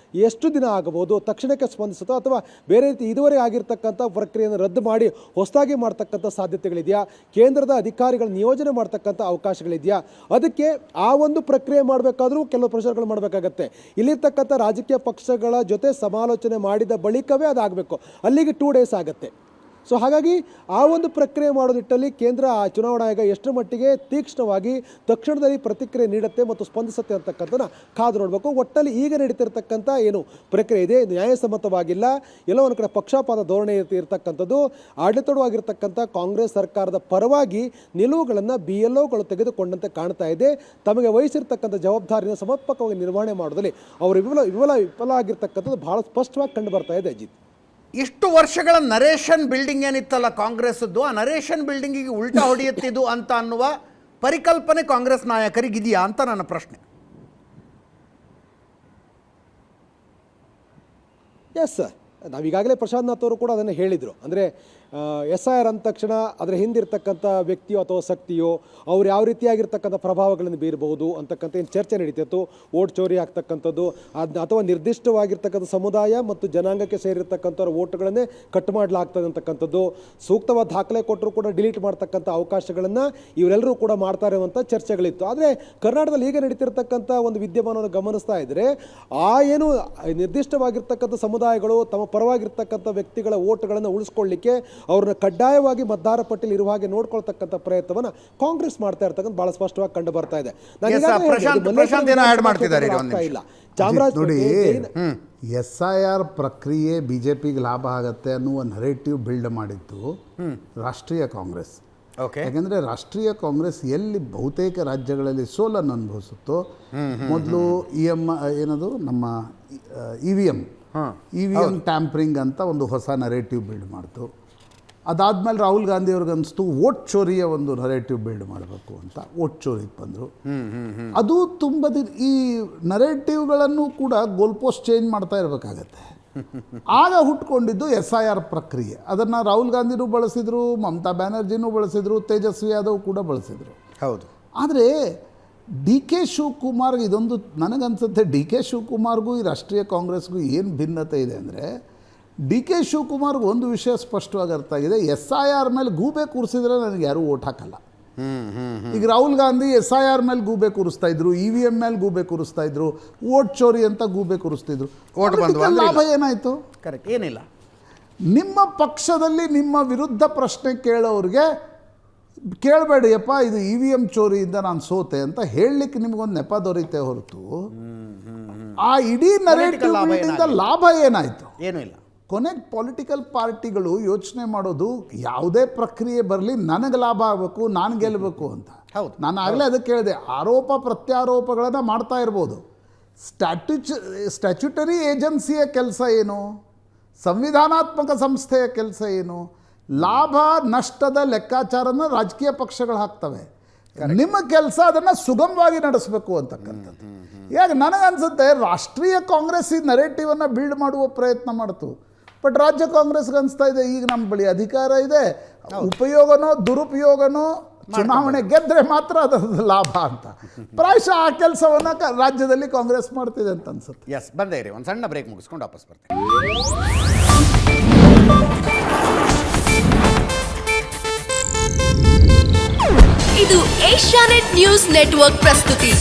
ಎಷ್ಟು ದಿನ ಆಗಬಹುದು, ತಕ್ಷಣಕ್ಕೆ ಸ್ಪಂದಿಸುತ್ತೋ ಅಥವಾ ಬೇರೆ ರೀತಿ ಇದುವರೆಗೆ ಆಗಿರ್ತಕ್ಕಂಥ ಪ್ರಕ್ರಿಯೆಯನ್ನು ರದ್ದು ಮಾಡಿ ಹೊಸದಾಗಿ ಮಾಡ್ತಕ್ಕಂಥ ಸಾಧ್ಯತೆಗಳಿದೆಯಾ, ಕೇಂದ್ರದ ಅಧಿಕಾರಿಗಳ ನಿಯೋಜನೆ ಮಾಡ್ತಕ್ಕಂಥ ಅವಕಾಶಗಳಿದೆಯಾ, ಅದಕ್ಕೆ ಆ ಒಂದು ಪ್ರಕ್ರಿಯೆ ಮಾಡಬೇಕಾದ್ರೂ ಕೆಲವು ಪ್ರೆಷರ್ಗಳು ಮಾಡಬೇಕಾಗತ್ತೆ. ಇಲ್ಲಿರ್ತಕ್ಕಂಥ ರಾಜಕೀಯ ಪಕ್ಷಗಳ ಜೊತೆ ಸಮಾಲೋಚನೆ ಮಾಡಿದ ಬಳಿಕವೇ ಅದಾಗಬೇಕು. ಅಲ್ಲಿಗೆ 2 ಡೇಸ್ ಆಗುತ್ತೆ. ಸೊ ಹಾಗಾಗಿ ಆ ಒಂದು ಪ್ರಕ್ರಿಯೆ ಮಾಡೋ ನಿಟ್ಟಲ್ಲಿ ಕೇಂದ್ರ ಚುನಾವಣಾ ಆಯೋಗ ಎಷ್ಟರ ಮಟ್ಟಿಗೆ ತೀಕ್ಷ್ಣವಾಗಿ ತಕ್ಷಣದಲ್ಲಿ ಪ್ರತಿಕ್ರಿಯೆ ನೀಡುತ್ತೆ ಮತ್ತು ಸ್ಪಂದಿಸುತ್ತೆ ಅಂತಕ್ಕಂಥದ್ದನ್ನು ಕಾದು ನೋಡಬೇಕು. ಒಟ್ಟಲ್ಲಿ ಈಗ ನಡೀತಿರ್ತಕ್ಕಂಥ ಏನು ಪ್ರಕ್ರಿಯೆ ಇದೆ ನ್ಯಾಯಸಮ್ಮತವಾಗಿಲ್ಲ, ಎಲ್ಲೋ ಒಂದು ಕಡೆ ಪಕ್ಷಪಾತ ಧೋರಣೆ ಇರ್ತಕ್ಕಂಥದ್ದು. ಆಡಳಿತವಾಗಿರ್ತಕ್ಕಂಥ ಕಾಂಗ್ರೆಸ್ ಸರ್ಕಾರದ ಪರವಾಗಿ ನಿಲುವುಗಳನ್ನು BLOಗಳು ತೆಗೆದುಕೊಂಡಂತೆ ಕಾಣ್ತಾ ಇದೆ. ತಮಗೆ ವಹಿಸಿರ್ತಕ್ಕಂಥ ಜವಾಬ್ದಾರಿಯನ್ನು ಸಮರ್ಪಕವಾಗಿ ನಿರ್ವಹಣೆ ಮಾಡೋದಲ್ಲಿ ಅವರು ವಿಫಲ ಆಗಿರ್ತಕ್ಕಂಥದ್ದು ಬಹಳ ಸ್ಪಷ್ಟವಾಗಿ ಕಂಡು ಬರ್ತಾ ಇದೆ. ಅಜಿತ್, ಇಷ್ಟು ವರ್ಷಗಳ ನರೇಷನ್ ಬಿಲ್ಡಿಂಗ್ ಏನಿತ್ತಲ್ಲ ಕಾಂಗ್ರೆಸ್ದು, ಆ ನರೇಷನ್ ಬಿಲ್ಡಿಂಗಿಗೆ ಉಲ್ಟಾ ಹೊಡೆಯುತ್ತಿದ್ದು ಅಂತ ಅನ್ನುವ ಪರಿಕಲ್ಪನೆ ಕಾಂಗ್ರೆಸ್ ನಾಯಕರಿಗಿದೆಯಾ ಅಂತ ನನ್ನ ಪ್ರಶ್ನೆ. ಎಸ್, ನಾವೀಗಾಗಲೇ ಪ್ರಶಾಂತ್ ನಾಥ್ ಅವರು ಕೂಡ ಅದನ್ನು ಹೇಳಿದರು. ಅಂದರೆ SIR ಅಂದ ತಕ್ಷಣ ಅದರ ಹಿಂದಿರ್ತಕ್ಕಂಥ ವ್ಯಕ್ತಿಯೋ ಅಥವಾ ಶಕ್ತಿಯೋ ಅವ್ರು ಯಾವ ರೀತಿಯಾಗಿರ್ತಕ್ಕಂಥ ಪ್ರಭಾವಗಳನ್ನು ಬೀರಬಹುದು ಅಂತಕ್ಕಂಥ ಏನು ಚರ್ಚೆ ನಡೀತಿತ್ತು. ಓಟ್ ಚೋರಿ ಆಗ್ತಕ್ಕಂಥದ್ದು ಅಥವಾ ನಿರ್ದಿಷ್ಟವಾಗಿರ್ತಕ್ಕಂಥ ಸಮುದಾಯ ಮತ್ತು ಜನಾಂಗಕ್ಕೆ ಸೇರಿರ್ತಕ್ಕಂಥವ್ರ ಓಟ್ಗಳನ್ನೇ ಕಟ್ ಮಾಡಲಾಗ್ತದೆ ಅಂತಕ್ಕಂಥದ್ದು, ಸೂಕ್ತವಾದ ದಾಖಲೆ ಕೊಟ್ಟರು ಕೂಡ ಡಿಲೀಟ್ ಮಾಡ್ತಕ್ಕಂಥ ಅವಕಾಶಗಳನ್ನು ಇವರೆಲ್ಲರೂ ಕೂಡ ಮಾಡ್ತಾ ಇರುವಂಥ ಚರ್ಚೆಗಳಿತ್ತು. ಆದರೆ ಕರ್ನಾಟಕದಲ್ಲಿ ಈಗ ನಡೀತಿರ್ತಕ್ಕಂಥ ಒಂದು ವಿದ್ಯಮಾನವನ್ನು ಗಮನಿಸ್ತಾ ಇದ್ದರೆ ಆ ಏನು ನಿರ್ದಿಷ್ಟವಾಗಿರ್ತಕ್ಕಂಥ ಸಮುದಾಯಗಳು ತಮ್ಮ ಪರವಾಗಿರ್ತಕ್ಕಂಥ ವ್ಯಕ್ತಿಗಳ ಓಟ್ಗಳನ್ನು ಉಳಿಸ್ಕೊಳ್ಳಿಕ್ಕೆ ಅವ್ರನ್ನ ಕಡ್ಡಾಯವಾಗಿ ಮತದಾರ ಪಟ್ಟಿಯಲ್ಲಿ ಇರುವ ಹಾಗೆ ನೋಡ್ಕೊಳ್ತಕ್ಕಂಥ ಪ್ರಯತ್ನವನ್ನ ಕಾಂಗ್ರೆಸ್ ಮಾಡ್ತಾ ಇರ್ತಕ್ಕಂಥ ಬಹಳ ಸ್ಪಷ್ಟವಾಗಿ ಕಂಡು ಬರ್ತಾ ಇದೆ. ನಾನು Yes, ಈಗಾಗಲೇ ಹೇಳಿದೆ, ಪ್ರಶಾಂತ್- ಅದು ಪ್ರಶಾಂತ್ ಏನೋ add ಮಾಡ್ತಿದ್ದಾರೆ ಈಗ, ಒಂದು ಆಗ್ತಾ ನಿಮಿಷ. ಇಲ್ಲ. ನೋಡಿ, ಚಾಮರಾಜಪೇಟೆ SIR ಪ್ರಕ್ರಿಯೆ BJPಗೆ ಲಾಭ ಆಗತ್ತೆ ಅನ್ನುವ ನರೇಟಿವ್ ಬಿಲ್ಡ್ ಮಾಡಿದ್ದು ರಾಷ್ಟ್ರೀಯ ಕಾಂಗ್ರೆಸ್. ಓಕೆ, ಯಾಕೆಂದರೆ ರಾಷ್ಟ್ರೀಯ ಕಾಂಗ್ರೆಸ್ ಎಲ್ಲಿ ಬಹುತೇಕ ರಾಜ್ಯಗಳಲ್ಲಿ ಸೋಲನ್ನು ಅನುಭವಿಸುತ್ತೋ, ಮೊದಲು ಏನದು ನಮ್ಮ EVM ಟ್ಯಾಂಪ್ರಿಂಗ್ ಅಂತ ಒಂದು ಹೊಸ ನರೇಟಿವ್ ಬಿಲ್ಡ್ ಮಾಡ್ತು. ಅದಾದಮೇಲೆ ರಾಹುಲ್ ಗಾಂಧಿ ಅವ್ರಿಗೆ ಅನಿಸ್ತು ವೋಟ್ ಚೋರಿಯ ಒಂದು ನರೇಟಿವ್ ಬಿಲ್ಡ್ ಮಾಡಬೇಕು ಅಂತ ವೋಟ್ ಚೋರಿಗೆ ಬಂದರು. ಅದು ತುಂಬ ಈ ನರೇಟಿವ್ಗಳನ್ನು ಕೂಡ ಗೋಲ್ ಪೋಸ್ಟ್ ಚೇಂಜ್ ಮಾಡ್ತಾ ಇರಬೇಕಾಗತ್ತೆ. ಆಗ ಹುಟ್ಕೊಂಡಿದ್ದು SIR ಪ್ರಕ್ರಿಯೆ. ಅದನ್ನು ರಾಹುಲ್ ಗಾಂಧಿನೂ ಬಳಸಿದರು, ಮಮತಾ ಬ್ಯಾನರ್ಜಿನೂ ಬಳಸಿದರು, ತೇಜಸ್ವಿ ಯಾದವ್ ಕೂಡ ಬಳಸಿದರು. ಹೌದು. ಆದರೆ DK ಶಿವಕುಮಾರ್, ಇದೊಂದು ನನಗನ್ಸುತ್ತೆ DK ಶಿವಕುಮಾರ್ಗೂ ಈ ರಾಷ್ಟ್ರೀಯ ಕಾಂಗ್ರೆಸ್ಗೂ ಏನು ಭಿನ್ನತೆ ಇದೆ ಅಂದರೆ, DK ಶಿವಕುಮಾರ್ಗೆ ಒಂದು ವಿಷಯ ಸ್ಪಷ್ಟವಾಗಿ ಅರ್ಥ ಆಗಿದೆ, SIR ಮೇಲೆ ಗೂಬೆ ಕೂರಿಸಿದ್ರೆ ನನಗೆ ಯಾರೂ ಓಟ್ ಹಾಕಲ್ಲ. ಈಗ ರಾಹುಲ್ ಗಾಂಧಿ SIR ಮೇಲೆ ಗೂಬೆ ಕೂರಿಸ್ತಾ ಇದ್ರು, EVM ಮೇಲೆ ಗೂಬೆ ಕೂರಿಸ್ತಾ ಇದ್ರು, ವೋಟ್ ಚೋರಿ ಅಂತ ಗೂಬೆ ಕೂರಿಸ್ತಿದ್ರು. ಲಾಭ ಏನಾಯಿತು? ಕರೆಕ್ಟ್, ಏನಿಲ್ಲ. ನಿಮ್ಮ ಪಕ್ಷದಲ್ಲಿ ನಿಮ್ಮ ವಿರುದ್ಧ ಪ್ರಶ್ನೆ ಕೇಳೋರಿಗೆ ಕೇಳಬೇಡಿಯಪ್ಪ ಇದು EVM ಚೋರಿಯಿಂದ ನಾನು ಸೋತೆ ಅಂತ ಹೇಳಲಿಕ್ಕೆ ನಿಮಗೊಂದು ನೆಪ ದೊರೀತೆ ಹೊರತು ಆ ಇಡೀ ನರೇಟಿವ್ ಲಾಭ ಏನಾಯಿತು? ಏನೂ ಇಲ್ಲ. ಕೊನೆಗೆ ಪೊಲಿಟಿಕಲ್ ಪಾರ್ಟಿಗಳು ಯೋಚನೆ ಮಾಡೋದು ಯಾವುದೇ ಪ್ರಕ್ರಿಯೆ ಬರಲಿ ನನಗೆ ಲಾಭ ಆಗಬೇಕು, ನಾನು ಗೆಲ್ಲಬೇಕು ಅಂತ. ಹೌದು. ನಾನು ಆಗಲೇ ಅದಕ್ಕೆ ಹೇಳಿದೆ, ಆರೋಪ ಪ್ರತ್ಯಾರೋಪಗಳನ್ನು ಮಾಡ್ತಾ ಇರ್ಬೋದು. ಸ್ಟ್ಯಾಚ್ಯುಟರಿ ಏಜೆನ್ಸಿಯ ಕೆಲಸ ಏನು? ಸಂವಿಧಾನಾತ್ಮಕ ಸಂಸ್ಥೆಯ ಕೆಲಸ ಏನು? ಲಾಭ ನಷ್ಟದ ಲೆಕ್ಕಾಚಾರನ ರಾಜಕೀಯ ಪಕ್ಷಗಳು ಹಾಕ್ತವೆ. ನಿಮ್ಮ ಕೆಲಸ ಅದನ್ನು ಸುಗಮವಾಗಿ ನಡೆಸಬೇಕು ಅಂತಕ್ಕಂಥದ್ದು. ಈಗ ನನಗನ್ಸುತ್ತೆ ರಾಷ್ಟ್ರೀಯ ಕಾಂಗ್ರೆಸ್ ಈ ನರೇಟಿವನ್ನು ಬಿಲ್ಡ್ ಮಾಡುವ ಪ್ರಯತ್ನ ಮಾಡ್ತು. ಬಟ್ ರಾಜ್ಯ ಕಾಂಗ್ರೆಸ್ಗೆ ಅನಿಸ್ತಾ ಇದೆ ಈಗ ನಮ್ಮ ಬಳಿ ಅಧಿಕಾರ ಇದೆ, ಉಪಯೋಗನೋ ದುರುಪಯೋಗನೋ ಚುನಾವಣೆ ಗೆದ್ದರೆ ಮಾತ್ರ ಅದರ ಲಾಭ ಅಂತ. ಪ್ರಾಯಶಃ ಆ ಕೆಲಸವನ್ನು ರಾಜ್ಯದಲ್ಲಿ ಕಾಂಗ್ರೆಸ್ ಮಾಡ್ತಿದೆ ಅಂತ ಅನ್ಸುತ್ತೆ. ಎಸ್, ಬಂದೇ ಇರಿ, ಒಂದು ಸಣ್ಣ ಬ್ರೇಕ್ ಮುಗಿಸ್ಕೊಂಡು ವಾಪಸ್ ಬರ್ತೀನಿ. ಇದು ಏಷ್ಯಾನೆಟ್ ನ್ಯೂಸ್ ನೆಟ್ವರ್ಕ್ ಪ್ರಸ್ತುತಿ.